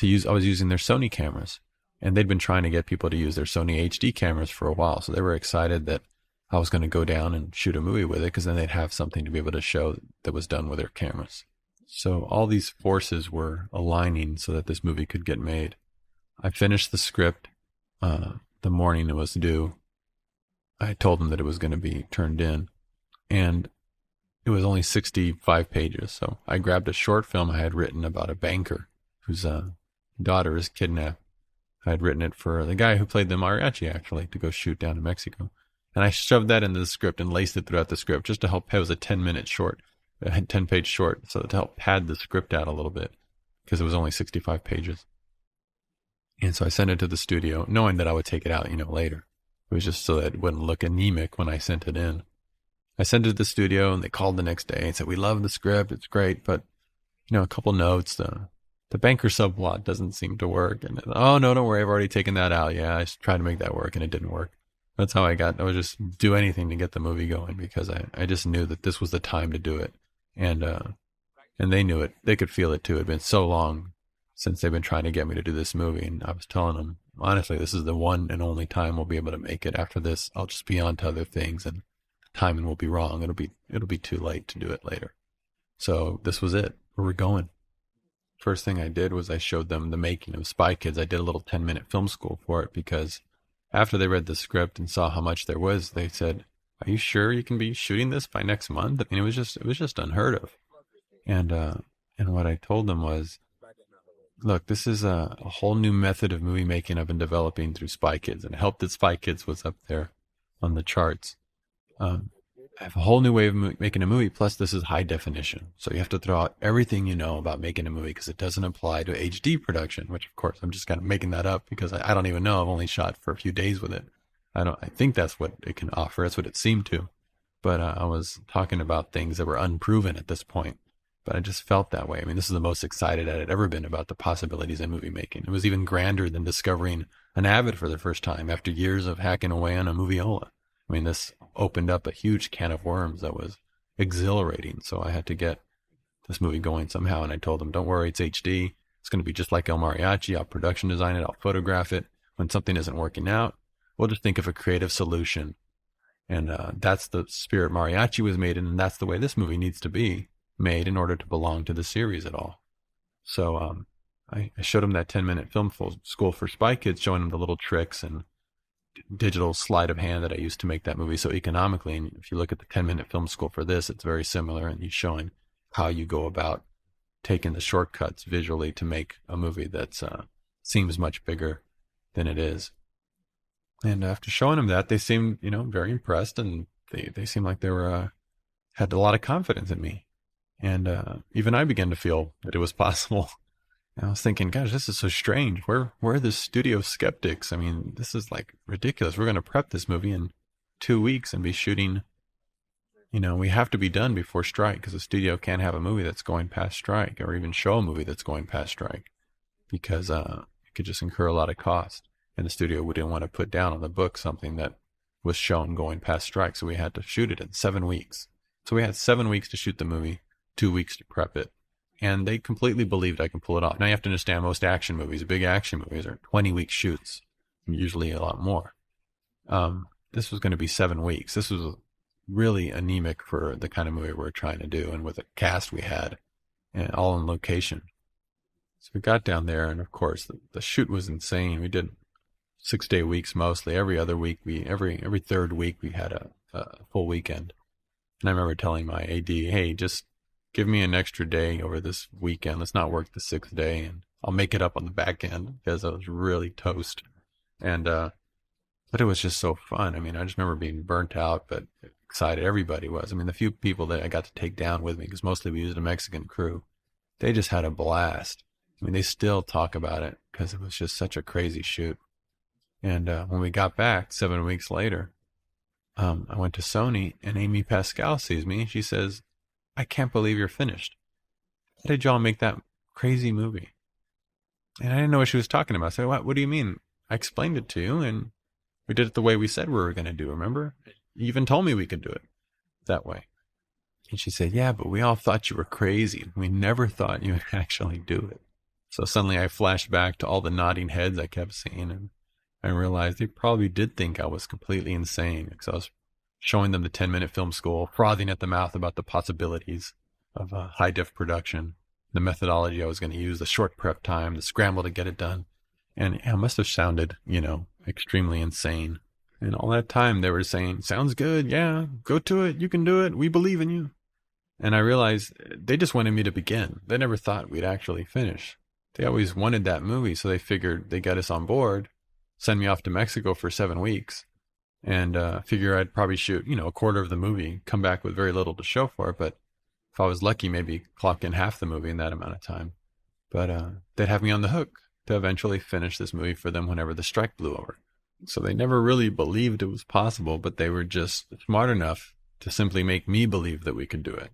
I was using their Sony cameras. And they'd been trying to get people to use their Sony HD cameras for a while. So they were excited that I was going to go down and shoot a movie with it, because then they'd have something to be able to show that was done with their cameras. So all these forces were aligning so that this movie could get made. I finished the script the morning it was due. I told them that it was going to be turned in, and it was only 65 pages. So I grabbed a short film I had written about a banker whose daughter is kidnapped. I had written it for the guy who played the mariachi, actually, to go shoot down in Mexico. And I shoved that into the script and laced it throughout the script just to help. It was a 10-minute short, a 10-page short, so to help pad the script out a little bit, because it was only 65 pages. And so I sent it to the studio, knowing that I would take it out, later. It was just so that it wouldn't look anemic when I sent it in. I sent it to the studio, and they called the next day and said, "We love the script, it's great, but, a couple notes. The banker subplot doesn't seem to work." And, "Oh, no, don't worry, I've already taken that out. Yeah, I tried to make that work, and it didn't work." That's how I would just do anything to get the movie going, because I just knew that this was the time to do it. And they knew it. They could feel it too. It had been so long since they've been trying to get me to do this movie. And I was telling them, honestly, this is the one and only time we'll be able to make it. After this, I'll just be on to other things, and the timing will be wrong. It'll be too late to do it later. So this was it. We were going. First thing I did was I showed them the making of Spy Kids. I did a little 10-minute film school for it, because after they read the script and saw how much there was, they said, "Are you sure you can be shooting this by next month?" I mean, it was just unheard of. And what I told them was, look, this is a whole new method of movie making I've been developing through Spy Kids, and it helped that Spy Kids was up there on the charts. I have a whole new way of making a movie, plus this is high definition. So you have to throw out everything you know about making a movie, because it doesn't apply to HD production, which of course I'm just kind of making that up because I don't even know. I've only shot for a few days with it. I think that's what it can offer. That's what it seemed to. But I was talking about things that were unproven at this point. But I just felt that way. I mean, this is the most excited I had ever been about the possibilities in movie making. It was even grander than discovering an Avid for the first time after years of hacking away on a Moviola. I mean, this opened up a huge can of worms that was exhilarating. So I had to get this movie going somehow. And I told them, don't worry, it's HD. It's going to be just like El Mariachi. I'll production design it. I'll photograph it. When something isn't working out, we'll just think of a creative solution. And that's the spirit Mariachi was made in. And that's the way this movie needs to be made in order to belong to the series at all. So I showed them that 10-minute film school for Spy Kids, showing them the little tricks and digital sleight of hand that I used to make that movie so economically. And if you look at the 10-minute film school for this, it's very similar, and he's showing how you go about taking the shortcuts visually to make a movie that seems much bigger than it is. And after showing them that, they seemed, very impressed, and they seemed like they were had a lot of confidence in me. And even I began to feel that it was possible. And I was thinking, gosh, this is so strange. Where are the studio skeptics? I mean, this is like ridiculous. We're going to prep this movie in 2 weeks and be shooting. We have to be done before strike, because the studio can't have a movie that's going past strike, or even show a movie that's going past strike, because it could just incur a lot of cost. And the studio wouldn't want to put down on the book something that was shown going past strike. So we had to shoot it in 7 weeks. So we had 7 weeks to shoot the movie. 2 weeks to prep it. And they completely believed I can pull it off. Now you have to understand, most action movies, big action movies, are 20-week shoots, usually a lot more. This was going to be 7 weeks. This was really anemic for the kind of movie we're trying to do, and with the cast we had, and all in location. So we got down there, and of course the shoot was insane. We did 6-day weeks mostly. Every other week, every third week we had a full weekend. And I remember telling my AD, hey, just give me an extra day over this weekend. Let's not work the 6th day, and I'll make it up on the back end, because I was really toast. And but it was just so fun. I mean, I just remember being burnt out, but excited. Everybody was. I mean, the few people that I got to take down with me, because mostly we used a Mexican crew, they just had a blast. I mean, they still talk about it because it was just such a crazy shoot. And when we got back 7 weeks later, I went to Sony, and Amy Pascal sees me. She says, I can't believe you're finished. How did y'all make that crazy movie? And I didn't know what she was talking about. So what do you mean? I explained it to you, and we did it the way we said we were going to do, remember? You even told me we could do it that way. And she said, yeah, but we all thought you were crazy. We never thought you would actually do it. So suddenly I flashed back to all the nodding heads I kept seeing, and I realized they probably did think I was completely insane, because I was showing them the 10-minute film school, frothing at the mouth about the possibilities of a high-def production, the methodology I was going to use, the short prep time, the scramble to get it done. And it must have sounded, extremely insane. And all that time they were saying, sounds good, yeah, go to it, you can do it, we believe in you. And I realized they just wanted me to begin. They never thought we'd actually finish. They always wanted that movie, so they figured they got us on board, send me off to Mexico for 7 weeks, and figure I'd probably shoot, a quarter of the movie, come back with very little to show for it, but if I was lucky, maybe clock in half the movie in that amount of time. But they'd have me on the hook to eventually finish this movie for them whenever the strike blew over. So they never really believed it was possible, but they were just smart enough to simply make me believe that we could do it.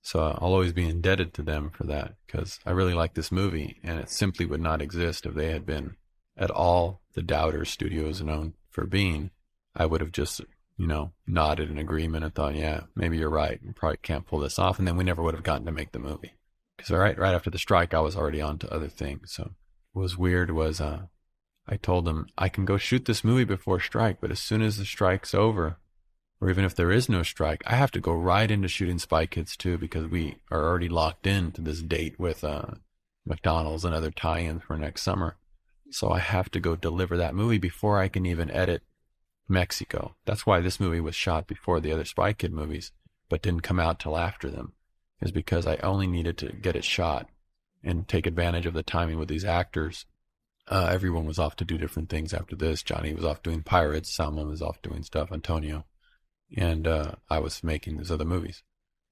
So I'll always be indebted to them for that, because I really like this movie, and it simply would not exist if they had been at all the doubters studios known for being. I would have just, nodded in agreement and thought, yeah, maybe you're right. You probably can't pull this off. And then we never would have gotten to make the movie. Because right after the strike, I was already on to other things. So what was weird was I told them, I can go shoot this movie before strike, but as soon as the strike's over, or even if there is no strike, I have to go right into shooting Spy Kids 2, because we are already locked in to this date with McDonald's and other tie-ins for next summer. So I have to go deliver that movie before I can even edit Mexico. That's why this movie was shot before the other Spy Kid movies, but didn't come out till after them, is because I only needed to get it shot and take advantage of the timing with these actors. Everyone was off to do different things after this. Johnny was off doing Pirates. Salman was off doing stuff, Antonio. And I was making these other movies.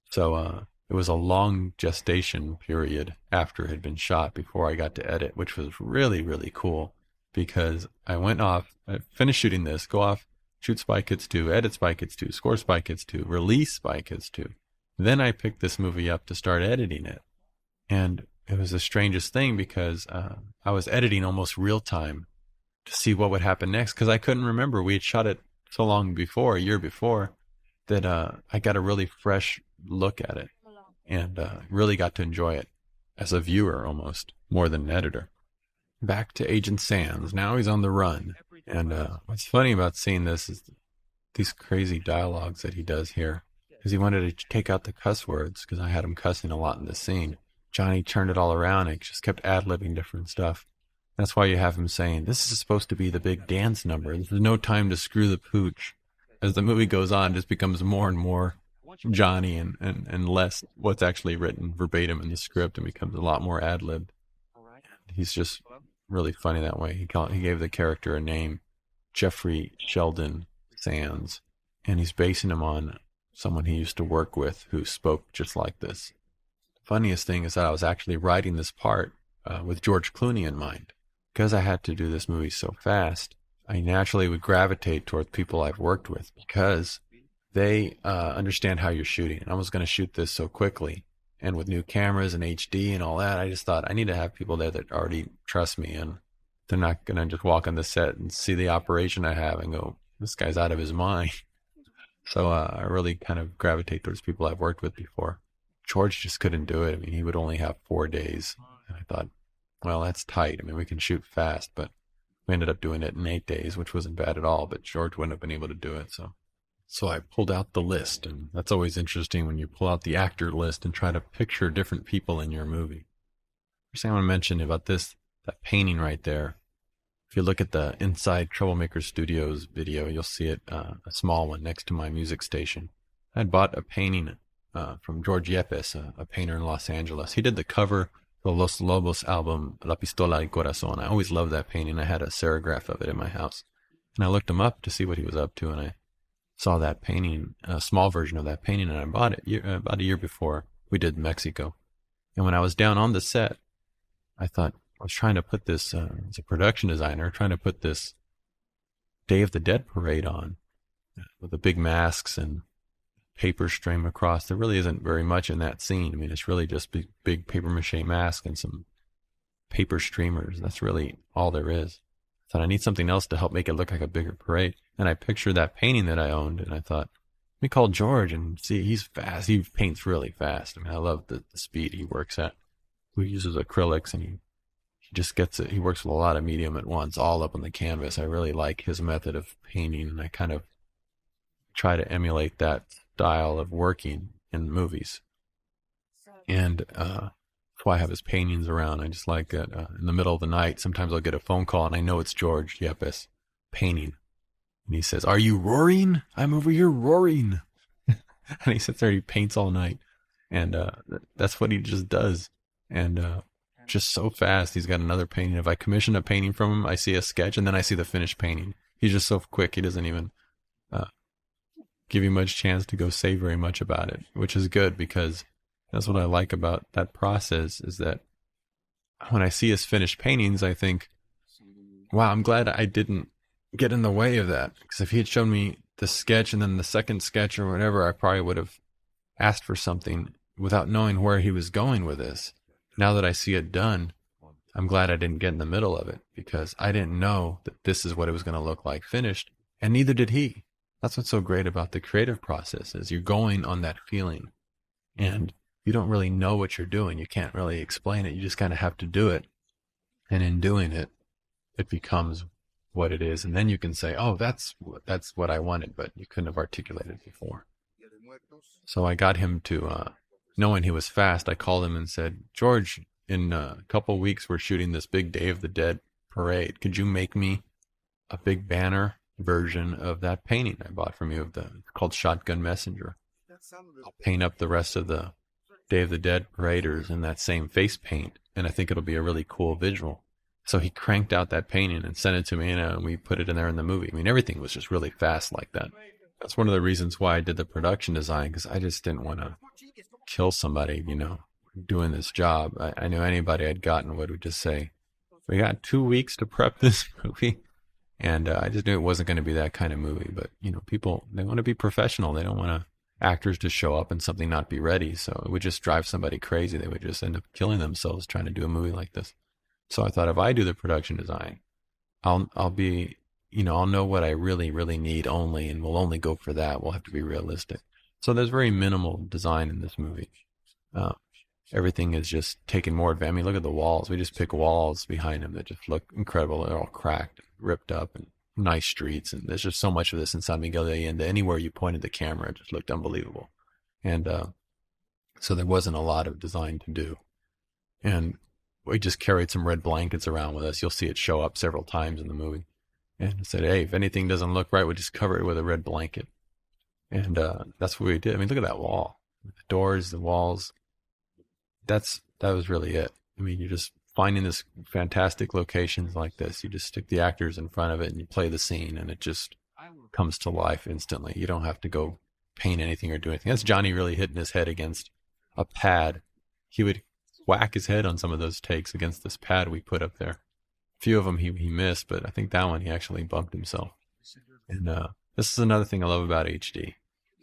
So it was a long gestation period after it had been shot before I got to edit, which was really, really cool, because I went off, I finished shooting this, go off, shoot Spy Kids 2, edit Spy Kids 2, score Spy Kids 2, release Spy Kids 2. Then I picked this movie up to start editing it. And it was the strangest thing, because I was editing almost real time to see what would happen next, because I couldn't remember. We had shot it so long before, a year before, that I got a really fresh look at it, and really got to enjoy it as a viewer almost, more than an editor. Back to Agent Sands. Now he's on the run. And what's funny about seeing this is these crazy dialogues that he does here, because he wanted to take out the cuss words, because I had him cussing a lot in this scene. Johnny turned it all around and just kept ad-libbing different stuff. That's why you have him saying, this is supposed to be the big dance number. There's no time to screw the pooch. As the movie goes on, it just becomes more and more Johnny and less what's actually written verbatim in the script, and becomes a lot more ad-libbed. He's just really funny that way. He gave the character a name, Jeffrey Sheldon Sands, and he's basing him on someone he used to work with who spoke just like this. Funniest thing is that I was actually writing this part with George Clooney in mind. Because I had to do this movie so fast, I naturally would gravitate towards people I've worked with, because they understand how you're shooting. And I was going to shoot this so quickly, and with new cameras and HD and all that, I just thought I need to have people there that already trust me, and they're not going to just walk on the set and see the operation I have and go, this guy's out of his mind. So I really kind of gravitate towards people I've worked with before. George just couldn't do it. I mean, he would only have 4 days. And I thought, well, that's tight. I mean, we can shoot fast, but we ended up doing it in 8 days, which wasn't bad at all, but George wouldn't have been able to do it. So I pulled out the list, and that's always interesting when you pull out the actor list and try to picture different people in your movie. First thing I want to mention about that painting right there. If you look at the Inside Troublemaker Studios video, you'll see it, a small one next to my music station. I had bought a painting from George Yepes, a painter in Los Angeles. He did the cover for the Los Lobos album, La Pistola y Corazon. I always loved that painting. I had a serigraph of it in my house. And I looked him up to see what he was up to, and I saw that painting, a small version of that painting, and I bought it about a year before we did Mexico. And when I was down on the set, I thought, I was trying to put this, as a production designer, trying to put this Day of the Dead parade on with the big masks and paper stream across. There really isn't very much in that scene. I mean, it's really just big paper mache mask and some paper streamers. That's really all there is. I thought I need something else to help make it look like a bigger parade. And I pictured that painting that I owned, and I thought, let me call George and see. He's fast. He paints really fast. I mean, I love the speed he works at. He uses acrylics, and he just gets it. He works with a lot of medium at once, all up on the canvas. I really like his method of painting, and I kind of try to emulate that style of working in movies. And that's why I have his paintings around. I just like that. In the middle of the night, sometimes I'll get a phone call, and I know it's George Yepes painting. And he says, "Are you roaring? I'm over here roaring." And he sits there, he paints all night. And that's what he just does. And just so fast. He's got another painting. If I commission a painting from him, I see a sketch, and then I see the finished painting. He's just so quick. He doesn't even give you much chance to go say very much about it, which is good, because that's what I like about that process, is that when I see his finished paintings, I think, wow, I'm glad I didn't get in the way of that. Because if he had shown me the sketch and then the second sketch or whatever, I probably would have asked for something without knowing where he was going with this. Now that I see it done, I'm glad I didn't get in the middle of it, because I didn't know that this is what it was going to look like finished, and neither did he. That's what's so great about the creative process, is you're going on that feeling, and you don't really know what you're doing. You can't really explain it. You just kind of have to do it. And in doing it, it becomes what it is. And then you can say, oh, that's what I wanted, but you couldn't have articulated it before. So I got him to, knowing he was fast, I called him and said, "George, in a couple weeks, we're shooting this big Day of the Dead parade. Could you make me a big banner version of that painting I bought from you, called Shotgun Messenger? I'll paint up the rest of the Day of the Dead paraders in that same face paint, and I think it'll be a really cool visual." So he cranked out that painting and sent it to me, and we put it in there in the movie. I mean, everything was just really fast like that. That's one of the reasons why I did the production design, because I just didn't want to kill somebody, doing this job. I knew anybody I'd gotten would just say, "We got 2 weeks to prep this movie." And I just knew it wasn't going to be that kind of movie. But, people, they want to be professional. They don't want actors to show up and something not be ready. So it would just drive somebody crazy. They would just end up killing themselves trying to do a movie like this. So I thought, if I do the production design, I'll be, I'll know what I really, really need only, and we'll only go for that. We'll have to be realistic. So there's very minimal design in this movie. Everything is just taken more advantage. I mean, look at the walls. We just pick walls behind them that just look incredible. They're all cracked, ripped up, and nice streets. And there's just so much of this in San Miguel de Allende. Anywhere you pointed the camera, it just looked unbelievable. And so there wasn't a lot of design to do. And we just carried some red blankets around with us. You'll see it show up several times in the movie. And I said, hey, if anything doesn't look right, we'll just cover it with a red blanket. And that's what we did. I mean, look at that wall. The doors, the walls. That was really it. I mean, you're just finding this fantastic locations like this. You just stick the actors in front of it and you play the scene, and it just comes to life instantly. You don't have to go paint anything or do anything. That's Johnny really hitting his head against a pad. He would whack his head on some of those takes against this pad we put up there. A few of them he missed, but I think that one he actually bumped himself. And this is another thing I love about HD.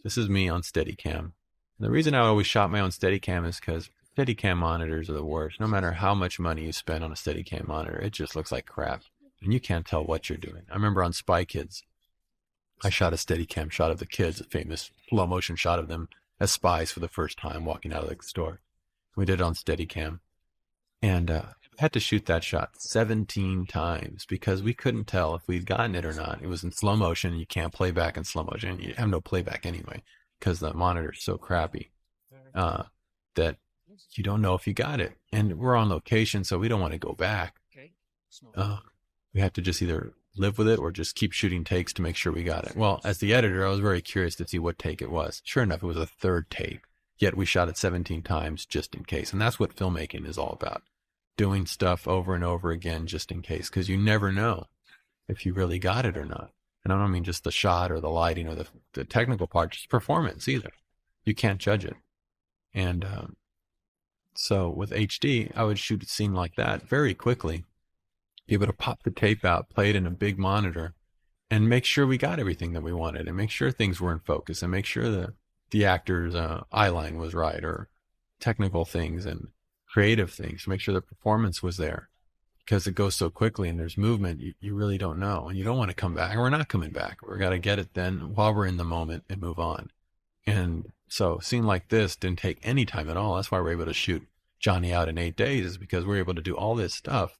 This is me on Steadicam. And the reason I always shot my own Steadicam is because Steadicam monitors are the worst. No matter how much money you spend on a Steadicam monitor, it just looks like crap. And you can't tell what you're doing. I remember on Spy Kids, I shot a Steadicam shot of the kids, a famous slow motion shot of them as spies for the first time walking out of the store. We did it on Steadicam. And had to shoot that shot 17 times because we couldn't tell if we'd gotten it or not. It was in slow motion. You can't play back in slow motion. You have no playback anyway because the monitor's so crappy that you don't know if you got it. And we're on location, so we don't want to go back. We have to just either live with it or just keep shooting takes to make sure we got it. Well, as the editor, I was very curious to see what take it was. Sure enough, it was a third take. Yet we shot it 17 times just in case. And that's what filmmaking is all about. Doing stuff over and over again just in case. Because you never know if you really got it or not. And I don't mean just the shot or the lighting or the technical part, just performance either. You can't judge it. And so with HD, I would shoot a scene like that very quickly. Be able to pop the tape out, play it in a big monitor, and make sure we got everything that we wanted, and make sure things were in focus, and make sure that the actor's eye line was right, or technical things and creative things, make sure the performance was there. Because it goes so quickly and there's movement, you really don't know. And you don't want to come back. And we're not coming back. We're got to get it then while we're in the moment and move on. And so a scene like this didn't take any time at all. That's why we're able to shoot Johnny out in 8 days, is because we're able to do all this stuff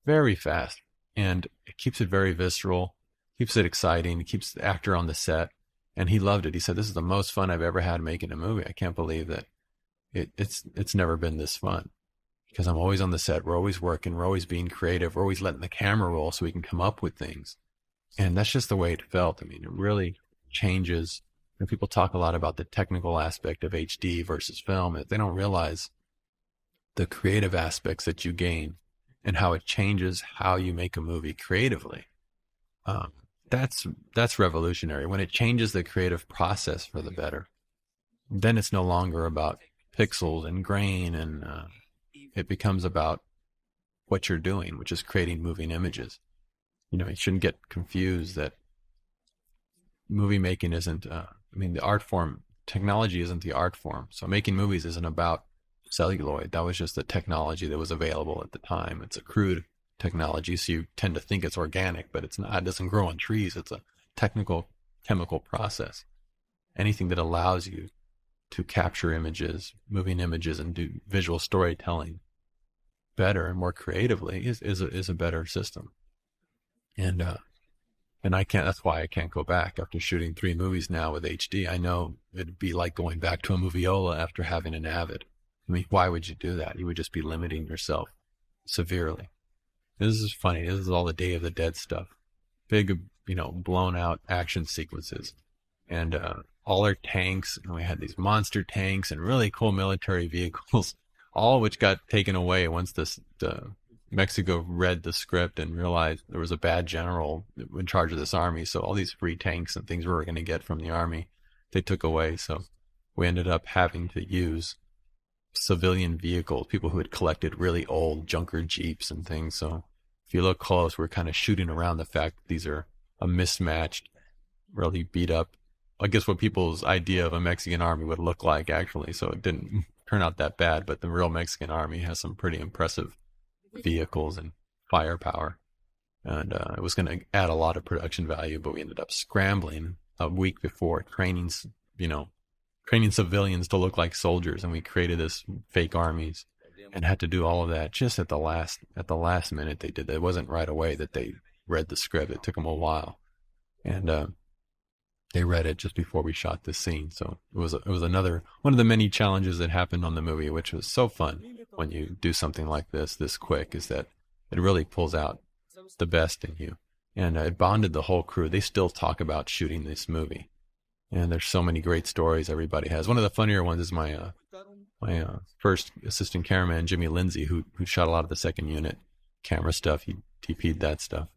very fast. And it keeps it very visceral, keeps it exciting, it keeps the actor on the set. And he loved it. He said, "This is the most fun I've ever had making a movie. I can't believe that it's never been this fun." Because I'm always on the set, we're always working, we're always being creative, we're always letting the camera roll so we can come up with things. And that's just the way it felt. I mean, it really changes. And people talk a lot about the technical aspect of HD versus film. They don't realize the creative aspects that you gain and how it changes how you make a movie creatively. That's revolutionary. When it changes the creative process for the better, then it's no longer about pixels and grain, and it becomes about what you're doing, which is creating moving images. You know, you shouldn't get confused that movie making isn't, the art form, technology isn't the art form. So making movies isn't about celluloid. That was just the technology that was available at the time. It's a crude technology, so you tend to think it's organic, but it's not. It doesn't grow on trees. It's a technical chemical process. Anything that allows you to capture images, moving images, and do visual storytelling better and more creatively is a better system. And I can't. That's why I can't go back after shooting 3 movies now with HD. I know it'd be like going back to a moviola after having an Avid. I mean, why would you do that? You would just be limiting yourself severely. This is funny. This is all the Day of the Dead stuff. Big, blown out action sequences. And all our tanks, and we had these monster tanks and really cool military vehicles, all of which got taken away once Mexico read the script and realized there was a bad general in charge of this army. So all these free tanks and things we were going to get from the army, they took away. So we ended up having to use civilian vehicles, people who had collected really old junker Jeeps and things. So if you look close, we're kind of shooting around the fact that these are a mismatched, really beat up, I guess what people's idea of a Mexican army would look like, actually. So it didn't turn out that bad, but the real Mexican army has some pretty impressive vehicles and firepower. And it was going to add a lot of production value, but we ended up scrambling a week before, training civilians to look like soldiers, and we created this fake armies and had to do all of that just at the last minute. They did that. It wasn't right away that they read the script. It took them a while, and they read it just before we shot this scene. So it was another one of the many challenges that happened on the movie, which was so fun when you do something like this quick, is that it really pulls out the best in you. And it bonded the whole crew. They still talk about shooting this movie. And there's so many great stories everybody has. One of the funnier ones is my first assistant cameraman, Jimmy Lindsay, who shot a lot of the second unit camera stuff. He TP'd that stuff.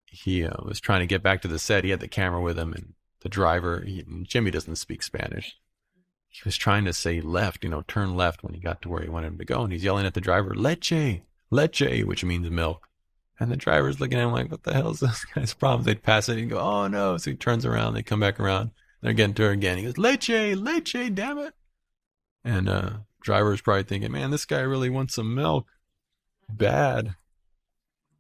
He was trying to get back to the set. He had the camera with him, and the driver, Jimmy doesn't speak Spanish. He was trying to say left, turn left when he got to where he wanted him to go. And he's yelling at the driver, leche, which means milk. And the driver's looking at him like, what the hell is this guy's problem? They'd pass it and go, oh no. So he turns around, they come back around. They're getting to her again. He goes, leche, damn it. And driver's probably thinking, man, this guy really wants some milk. Bad.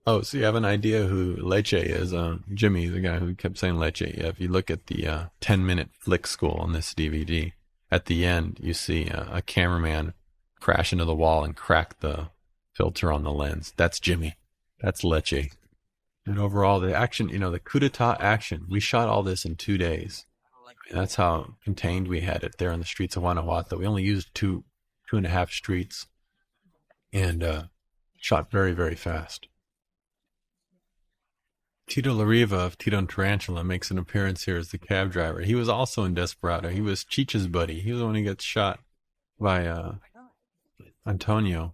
Oh, so you have an idea who Leche is. Jimmy, the guy who kept saying Leche. Yeah, if you look at the 10-minute flick school on this DVD, at the end, you see a cameraman crash into the wall and crack the filter on the lens. That's Jimmy. That's Lecce. And overall, the action, the coup d'etat action, we shot all this in 2 days. And that's how contained we had it there in the streets of Guanajuato. We only used two and a half streets and shot very, very fast. Tito Lariva of Tito and Tarantula makes an appearance here as the cab driver. He was also in Desperado. He was Cheech's buddy. He was the one who gets shot by Antonio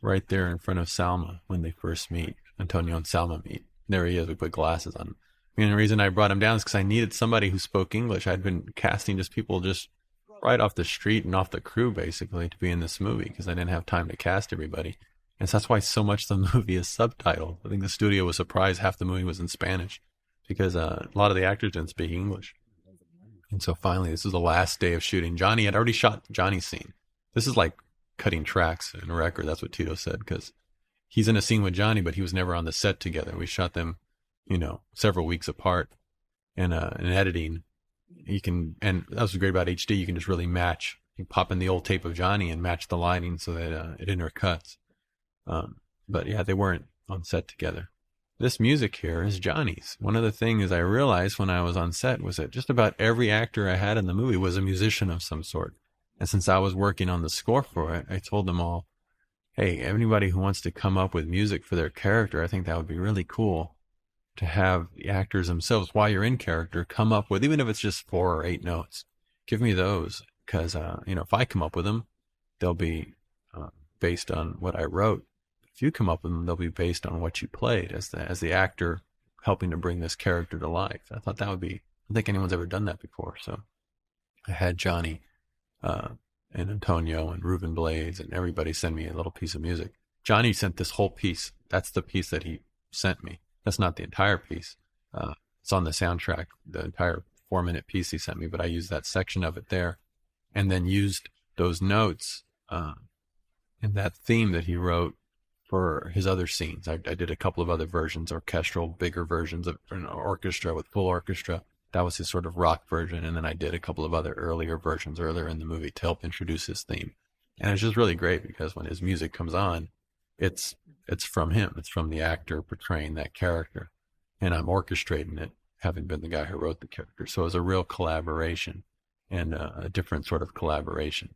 right there in front of Salma when they first meet. Antonio and Salma meet. There he is. We put glasses on him. The reason I brought him down is because I needed somebody who spoke English. I'd been casting just people just right off the street and off the crew, basically, to be in this movie because I didn't have time to cast everybody. And so that's why so much of the movie is subtitled. I think the studio was surprised half the movie was in Spanish because a lot of the actors didn't speak English. And so finally, this is the last day of shooting. Johnny had already shot Johnny's scene. This is like cutting tracks in a record. That's what Tito said because he's in a scene with Johnny, but he was never on the set together. We shot them, several weeks apart. And in editing, and that was great about HD. You can just really match. You pop in the old tape of Johnny and match the lighting so that it intercuts. But yeah, they weren't on set together. This music here is Johnny's. One of the things I realized when I was on set was that just about every actor I had in the movie was a musician of some sort. And since I was working on the score for it, I told them all, hey, anybody who wants to come up with music for their character, I think that would be really cool to have the actors themselves, while you're in character, come up with, even if it's just 4 or 8 notes, give me those. Because, if I come up with them, they'll be based on what I wrote. If you come up with them, they'll be based on what you played as the actor helping to bring this character to life. I thought that would be, I don't think anyone's ever done that before. So I had Johnny and Antonio and Ruben Blades and everybody send me a little piece of music. Johnny sent this whole piece. That's the piece that he sent me. That's not the entire piece. It's on the soundtrack, the entire 4-minute piece he sent me, but I used that section of it there and then used those notes and that theme that he wrote for his other scenes. I did a couple of other versions, orchestral, bigger versions of an orchestra with full orchestra. That was his sort of rock version. And then I did a couple of other earlier versions earlier in the movie to help introduce his theme. And it's just really great because when his music comes on, it's from him. It's from the actor portraying that character. And I'm orchestrating it, having been the guy who wrote the character. So it was a real collaboration and a different sort of collaboration.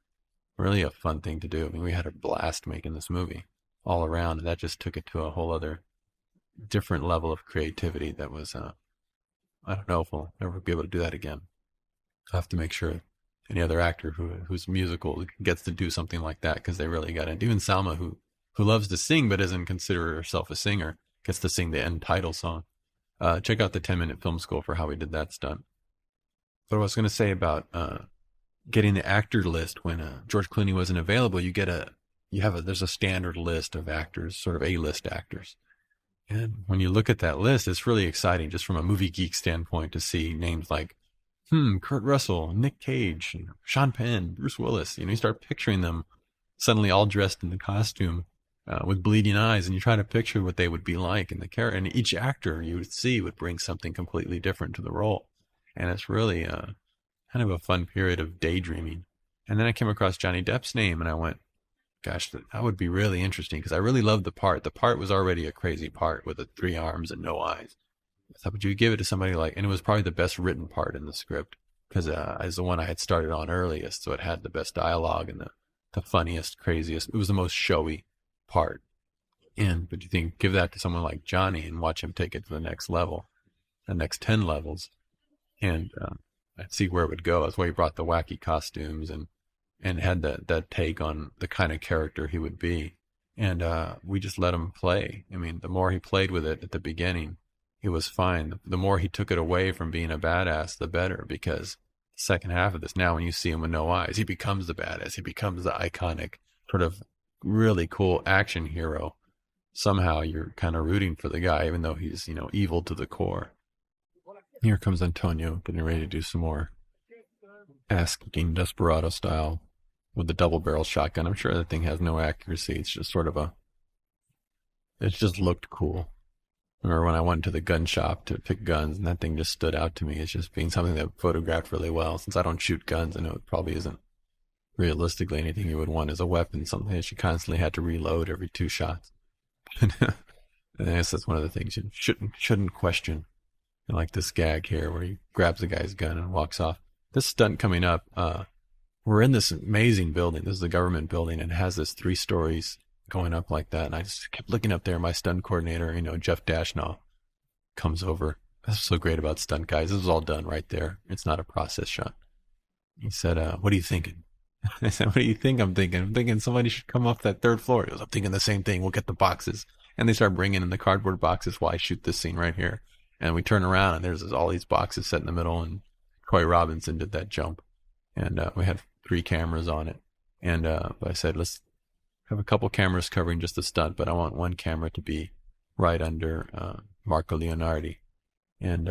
Really a fun thing to do. I mean, we had a blast making this movie all around, and that just took it to a whole other different level of creativity that was, I don't know if we'll ever be able to do that again. I'll have to make sure any other actor who's musical gets to do something like that because they really got it. Even Salma, who loves to sing but doesn't consider herself a singer, gets to sing the end title song. Check out the 10-minute film school for how we did that stunt. But I was going to say about getting the actor list when George Clooney wasn't available, there's a standard list of actors, sort of A-list actors. And when you look at that list, it's really exciting just from a movie geek standpoint to see names like, Kurt Russell, Nick Cage, Sean Penn, Bruce Willis. You start picturing them suddenly all dressed in the costume with bleeding eyes, and you try to picture what they would be like in the character. And each actor you would see would bring something completely different to the role. And it's really kind of a fun period of daydreaming. And then I came across Johnny Depp's name, and I went, gosh, that would be really interesting because I really loved the part. The part was already a crazy part with the 3 arms and no eyes. I thought, would you give it to somebody and it was probably the best written part in the script because it's the one I had started on earliest, so it had the best dialogue and the funniest, craziest. It was the most showy part. But you think, give that to someone like Johnny and watch him take it to the next level, the next 10 levels, and I'd see where it would go. That's why he brought the wacky costumes and had that take on the kind of character he would be. And we just let him play. I mean, the more he played with it at the beginning, it was fine. The more he took it away from being a badass, the better, because the second half of this, now when you see him with no eyes, he becomes the badass. He becomes the iconic, sort of really cool action hero. Somehow you're kind of rooting for the guy, even though he's, evil to the core. Here comes Antonio, getting ready to do some more ass-kicking Desperado style with the double-barrel shotgun. I'm sure that thing has no accuracy. It's just sort of it just looked cool. Or when I went to the gun shop to pick guns, and that thing just stood out to me as just being something that photographed really well. Since I don't shoot guns, I know it probably isn't realistically anything you would want as a weapon, something that you constantly had to reload every 2 shots. And I guess that's one of the things you shouldn't question. Like this gag here where he grabs the guy's gun and walks off. This stunt coming up, we're in this amazing building. This is the government building, and it has this 3 stories going up like that. And I just kept looking up there. My stunt coordinator, Jeff Dashnaw, comes over. That's so great about stunt guys. This is all done right there. It's not a process shot. He said, what are you thinking? I said, what do you think I'm thinking? I'm thinking somebody should come off that 3rd floor. He goes, I'm thinking the same thing. We'll get the boxes. And they start bringing in the cardboard boxes while I shoot this scene right here. And we turn around, and there's all these boxes set in the middle, and Coy Robinson did that jump. And we had 3 cameras on it. And I said, let's have a couple cameras covering just the stunt, but I want one camera to be right under Marco Leonardi. And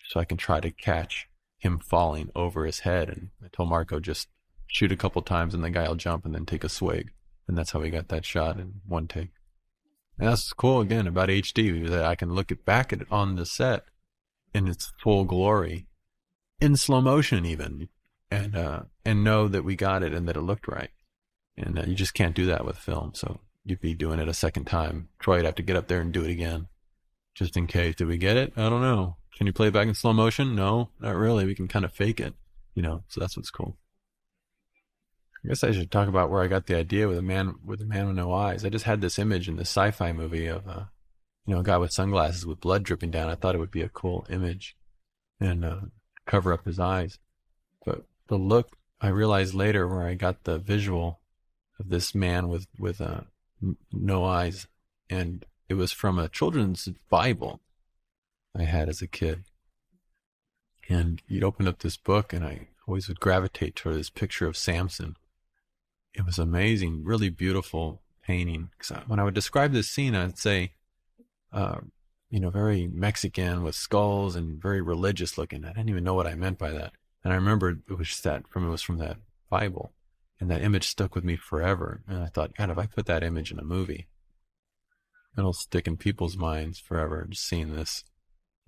so I can try to catch him falling over his head. And I told Marco, just shoot a couple times, and the guy will jump and then take a swig. And that's how we got that shot in 1 take. And that's cool, again, about HD, that I can look back at it on the set in its full glory, in slow motion even, and know that we got it and that it looked right. And you just can't do that with film, so you'd be doing it a second time. Troy'd have to get up there and do it again, just in case. Did we get it? I don't know. Can you play it back in slow motion? No, not really. We can kind of fake it, so that's what's cool. I guess I should talk about where I got the idea with a man with no eyes. I just had this image in this sci-fi movie of a guy with sunglasses with blood dripping down. I thought it would be a cool image and cover up his eyes. But the look, I realized later where I got the visual of this man with no eyes, and it was from a children's Bible I had as a kid. And you'd open up this book, and I always would gravitate toward this picture of Samson. It was amazing, really beautiful painting. Because when I would describe this scene, I'd say, very Mexican with skulls and very religious looking. I didn't even know what I meant by that. And I remembered it was from that Bible, and that image stuck with me forever. And I thought, God, if I put that image in a movie, it'll stick in people's minds forever. Just seeing this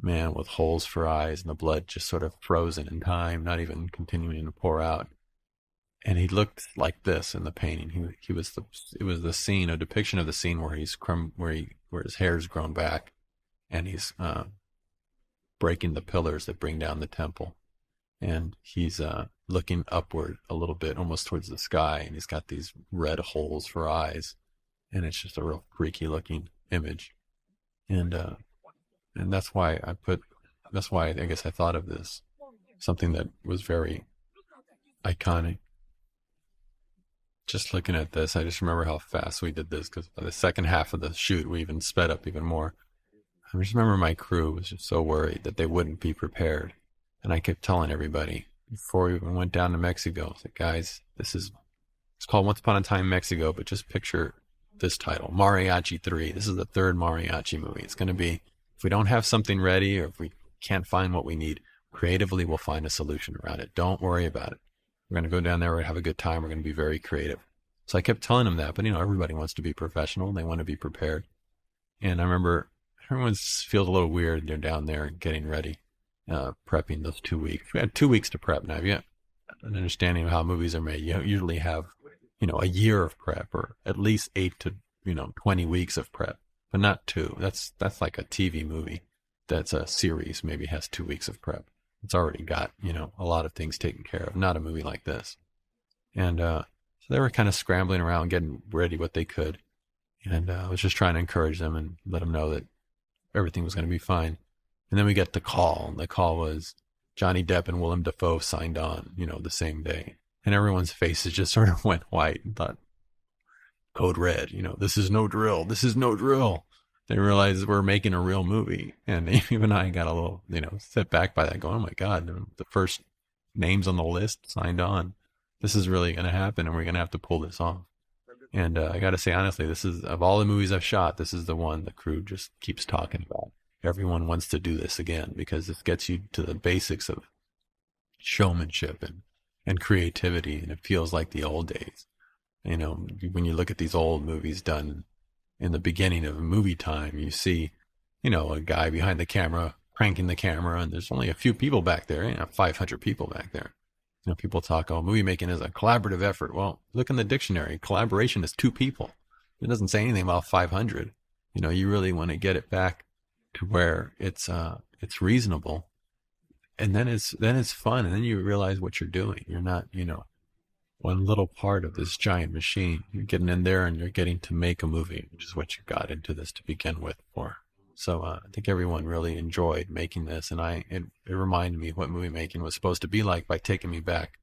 man with holes for eyes and the blood just sort of frozen in time, not even continuing to pour out. And he looked like this in the painting. It was the scene, a depiction of the scene where where his hair's grown back, and he's breaking the pillars that bring down the temple, and he's looking upward a little bit, almost towards the sky, and he's got these red holes for eyes, and it's just a real freaky looking image, and that's why I guess I thought of this, something that was very iconic. Just looking at this, I just remember how fast we did this, because by the second half of the shoot, we even sped up even more. I just remember my crew was just so worried that they wouldn't be prepared. And I kept telling everybody before we even went down to Mexico, I said, guys, it's called Once Upon a Time Mexico, but just picture this title, Mariachi 3. This is the 3rd mariachi movie. It's going to be, if we don't have something ready, or if we can't find what we need, creatively we'll find a solution around it. Don't worry about it. We're going to go down there, we're going to have a good time, we're going to be very creative. So I kept telling them that, but everybody wants to be professional, and they want to be prepared. And I remember everyone feels a little weird. They're down there getting ready, prepping those 2 weeks. We had 2 weeks to prep. Now, if you have an understanding of how movies are made, you usually have, a year of prep, or at least 8 to 20 weeks of prep, but not 2. That's like a TV movie that's a series, maybe has 2 weeks of prep. It's already got, a lot of things taken care of, not a movie like this. And so they were kind of scrambling around, getting ready what they could. And I was just trying to encourage them and let them know that everything was going to be fine. And then we get the call. And the call was Johnny Depp and Willem Dafoe signed on, the same day. And everyone's faces just sort of went white and thought, code red, this is no drill. This is no drill. They realized we're making a real movie. And even I got a little, set back by that, going, oh my God, the first names on the list signed on. This is really going to happen, and we're going to have to pull this off. And I got to say, honestly, this is, of all the movies I've shot, this is the one the crew just keeps talking about. Everyone wants to do this again, because this gets you to the basics of showmanship and creativity, and it feels like the old days. When you look at these old movies done in the beginning of movie time, you see a guy behind the camera cranking the camera, and there's only a few people back there, 500 people back there. People talk, movie making is a collaborative effort. Well, look in the dictionary. Collaboration is 2 people. It doesn't say anything about 500. You really want to get it back to where it's reasonable. And then it's fun. And then you realize what you're doing. You're not, one little part of this giant machine. You're getting in there and you're getting to make a movie, which is what you got into this to begin with for. So I think everyone really enjoyed making this, and it reminded me of what movie making was supposed to be like by taking me back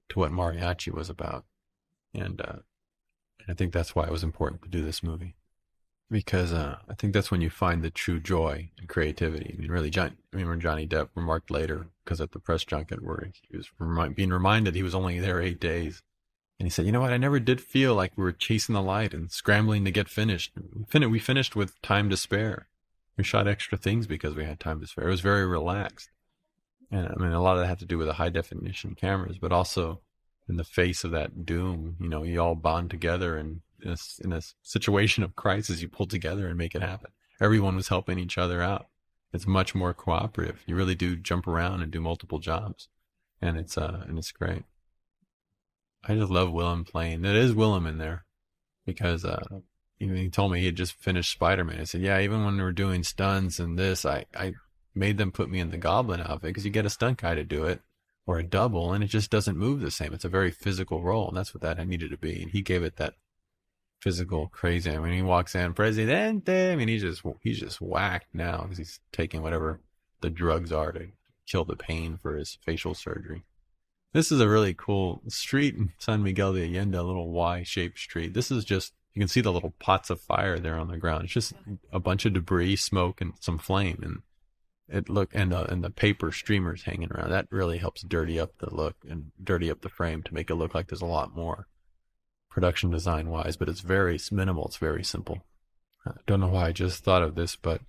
to what mariachi was about. And I think that's why it was important to do this movie, because I think that's when you find the true joy and creativity. I mean, really, when Johnny Depp remarked later, because at the press junket where he was being reminded he was only there 8 days, and he said, "You know what? I never did feel like we were chasing the light and scrambling to get finished. We finished with time to spare. We shot extra things because we had time to spare. It was very relaxed." And I mean, a lot of that had to do with the high definition cameras, but also in the face of that doom, you all bond together, and in a situation of crisis, you pull together and make it happen. Everyone was helping each other out. It's much more cooperative. You really do jump around and do multiple jobs, and it's great. I just love Willem playing. It is Willem in there, because he told me he had just finished Spider-Man. I said, yeah, even when we were doing stunts and this, I made them put me in the Goblin outfit, because you get a stunt guy to do it, or a double, and it just doesn't move the same. It's a very physical role, and that's what that needed to be. And he gave it that physical crazy. I mean, he walks in, Presidente. I mean, he's just whacked now, because he's taking whatever the drugs are to kill the pain for his facial surgery. This is a really cool street in San Miguel de Allende, a little Y-shaped street. This is just, you can see the little pots of fire there on the ground. It's just a bunch of debris, smoke, and some flame, and the paper streamers hanging around. That really helps dirty up the look and dirty up the frame to make it look like there's a lot more production design wise, but it's very minimal. It's very simple. I don't know why I just thought of this, but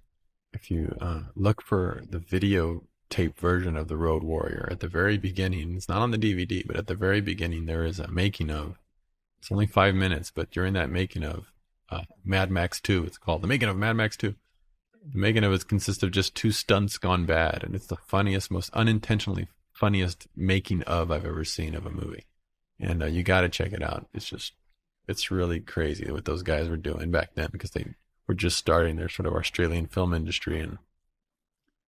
if you look for the videotape version of The Road Warrior at the very beginning, it's not on the DVD, but at the very beginning there is a making of. It's only 5 minutes, but during that making of Mad Max 2, it's called the making of Mad Max 2. The making of it consists of just 2 stunts gone bad, and it's the funniest, most unintentionally funniest making of I've ever seen of a movie. And you got to check it out. It's really crazy what those guys were doing back then, because they were just starting their sort of Australian film industry, and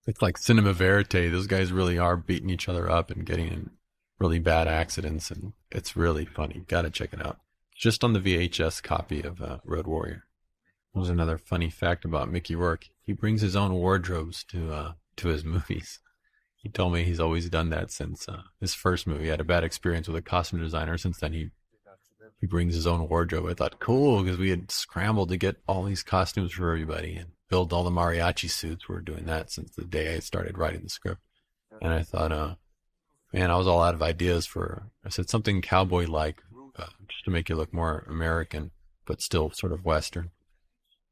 it's like cinema verite. Those guys really are beating each other up and getting in really bad accidents, and it's really funny. Got to check it out. Just on the VHS copy of Road Warrior. There's another funny fact about Mickey Rourke. He brings his own wardrobes to his movies. He told me he's always done that since his first movie. He had a bad experience with a costume designer. Since then, he brings his own wardrobe. I thought, cool, because we had scrambled to get all these costumes for everybody and build all the mariachi suits. We were doing that since the day I started writing the script. And I thought, man, I was all out of ideas I said something cowboy-like, just to make you look more American, but still sort of Western.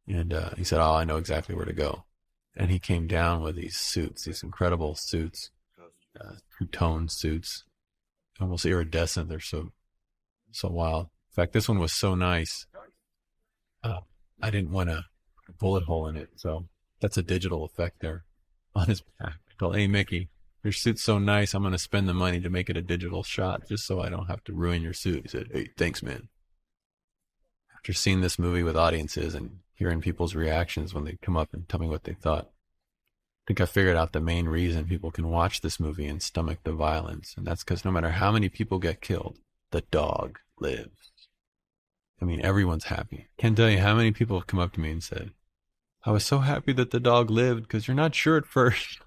And he said, I know exactly where to go. And he came down with these suits, these incredible suits, two-tone suits, almost iridescent. They're so wild. In fact, this one was so nice, I didn't want to put a bullet hole in it. So that's a digital effect there on his back. I told, hey, Mickey, your suit's so nice, I'm going to spend the money to make it a digital shot just so I don't have to ruin your suit. He said, hey, thanks, man. After seeing this movie with audiences and hearing people's reactions when they come up and tell me what they thought, I think I figured out the main reason people can watch this movie and stomach the violence. And that's because no matter how many people get killed, the dog lives. I mean, everyone's happy. Can't tell you how many people have come up to me and said, I was so happy that the dog lived, because you're not sure at first.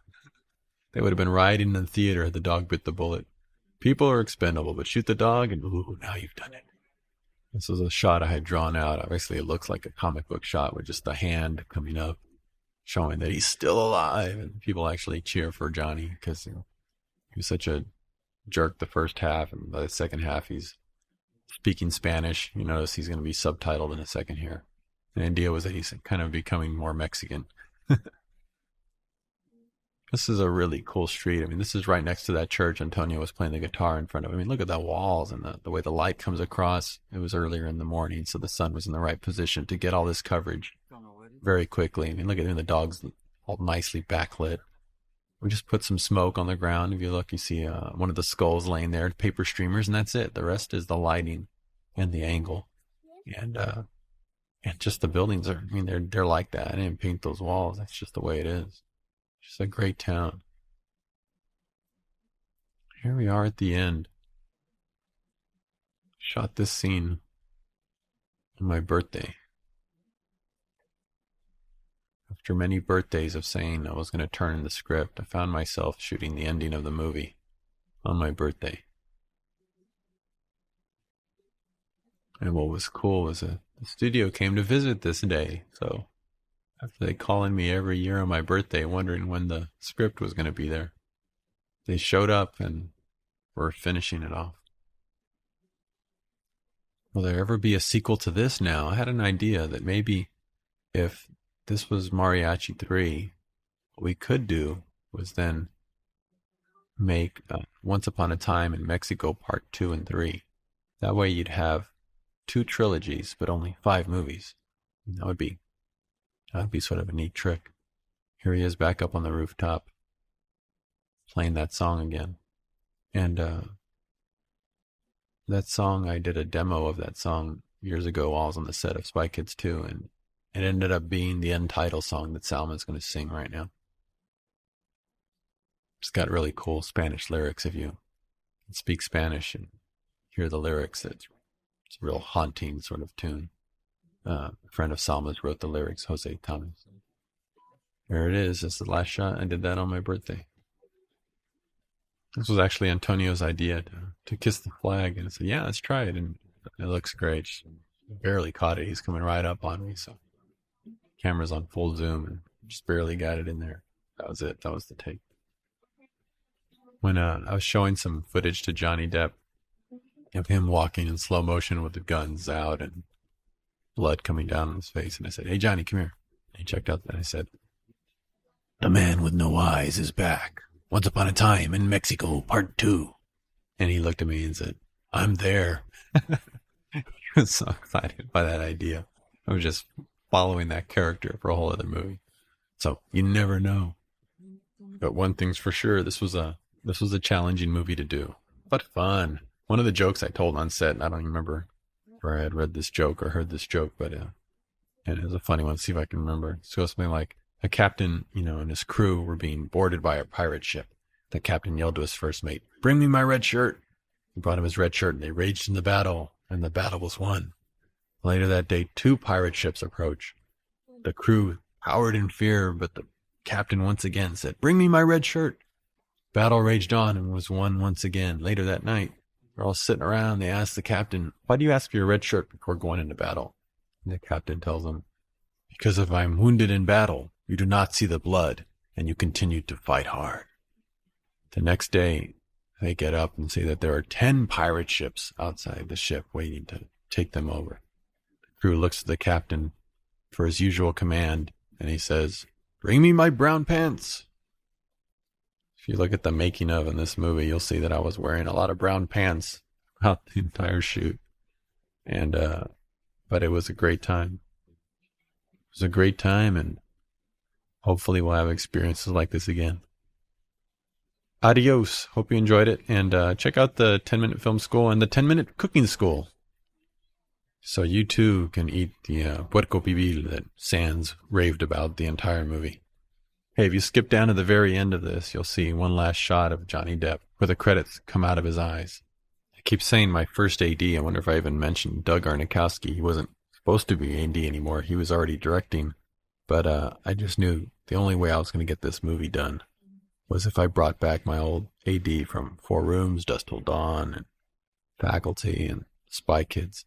They would have been rioting in the theater had the dog bit the bullet. People are expendable, but shoot the dog and ooh, now you've done it. This was a shot I had drawn out. Obviously, it looks like a comic book shot with just the hand coming up, showing that he's still alive. And people actually cheer for Johnny because he was such a jerk the first half. And by the second half, he's speaking Spanish. You notice he's going to be subtitled in a second here. The idea was that he's kind of becoming more Mexican. This is a really cool street. I mean, this is right next to that church Antonio was playing the guitar in front of. I mean, look at the walls and the way the light comes across. It was earlier in the morning, so the sun was in the right position to get all this coverage. very quickly. I mean, look at the dog's all nicely backlit. We just put some smoke on the ground. If you look, you see one of the skulls laying there, paper streamers, and that's it. The rest is the lighting and the angle, and just the buildings are. I mean, they're like that. I didn't paint those walls. That's just the way it is. It's just a great town. Here we are at the end. Shot this scene on my birthday. After many birthdays of saying I was going to turn in the script, I found myself shooting the ending of the movie on my birthday. And what was cool was that the studio came to visit this day. So after they calling me every year on my birthday, wondering when the script was going to be there, they showed up and were finishing it off. Will there ever be a sequel to this now? I had an idea that maybe if this was Mariachi 3, what we could do was then make Once Upon a Time in Mexico Part 2 and 3. That way you'd have 2 trilogies, but only 5 movies. And that would be sort of a neat trick. Here he is back up on the rooftop, playing that song again. And that song, I did a demo of that song years ago while I was on the set of Spy Kids 2, and it ended up being the end title song that Salman's going to sing right now. It's got really cool Spanish lyrics. If you speak Spanish and hear the lyrics, it's a real haunting sort of tune. A friend of Salma's wrote the lyrics, Jose Thomas. There it is. It's the last shot. I did that on my birthday. This was actually Antonio's idea to kiss the flag. And I said, yeah, let's try it. And it looks great. Just barely caught it. He's coming right up on me. So camera's on full zoom and just barely got it in there. That was it. That was the take. When I was showing some footage to Johnny Depp of him walking in slow motion with the guns out and blood coming down on his face. And I said, hey, Johnny, come here. And he checked out and I said, The Man with No Eyes is back. Once Upon a Time in Mexico, Part 2. And he looked at me and said, I'm there. He was so excited by that idea. I was just following that character for a whole other movie. So you never know. But one thing's for sure, this was a challenging movie to do, but fun. One of the jokes I told on set, I don't even remember where I had read this joke or heard this joke, but and it was a funny one. See if I can remember. So something like a captain, and his crew were being boarded by a pirate ship. The captain yelled to his first mate, "Bring me my red shirt." He brought him his red shirt, and they raged in the battle, and the battle was won. Later that day, 2 pirate ships approached. The crew cowered in fear, but the captain once again said, "Bring me my red shirt." Battle raged on and was won once again. Later that night, they're all sitting around. They asked the captain, "Why do you ask for your red shirt before going into battle?" And the captain tells them, "Because if I'm wounded in battle, you do not see the blood, and you continue to fight hard." The next day, they get up and say that there are 10 pirate ships outside the ship waiting to take them over. The crew looks at the captain for his usual command, and he says, "Bring me my brown pants." If you look at the making of in this movie, you'll see that I was wearing a lot of brown pants throughout the entire shoot. And, but it was a great time. It was a great time, and hopefully we'll have experiences like this again. Adios. Hope you enjoyed it. And check out the 10-Minute Film School and the 10-Minute Cooking School, so you too can eat the puerco pibil that Sands raved about the entire movie. Hey, if you skip down to the very end of this, you'll see one last shot of Johnny Depp where the credits come out of his eyes. I keep saying my first AD. I wonder if I even mentioned Doug Arnikowski. He wasn't supposed to be AD anymore. He was already directing. But I just knew the only way I was going to get this movie done was if I brought back my old AD from 4 Rooms, Dusk Till Dawn, and Faculty, and Spy Kids.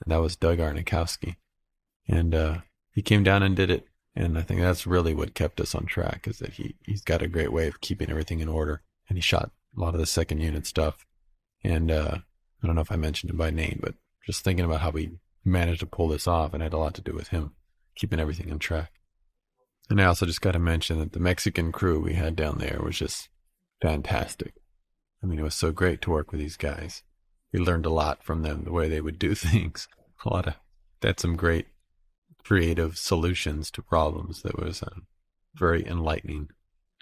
And that was Doug Arnikowski. And he came down and did it. And I think that's really what kept us on track, is that he's got a great way of keeping everything in order. And he shot a lot of the second unit stuff. And I don't know if I mentioned him by name, but just thinking about how we managed to pull this off, and it had a lot to do with him keeping everything on track. And I also just got to mention that the Mexican crew we had down there was just fantastic. I mean, it was so great to work with these guys. We learned a lot from them, the way they would do things. They had some great creative solutions to problems. That was very enlightening.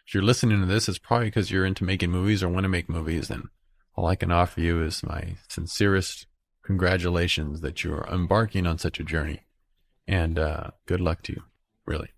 If you're listening to this, it's probably because you're into making movies or want to make movies. And all I can offer you is my sincerest congratulations that you're embarking on such a journey. And good luck to you, really.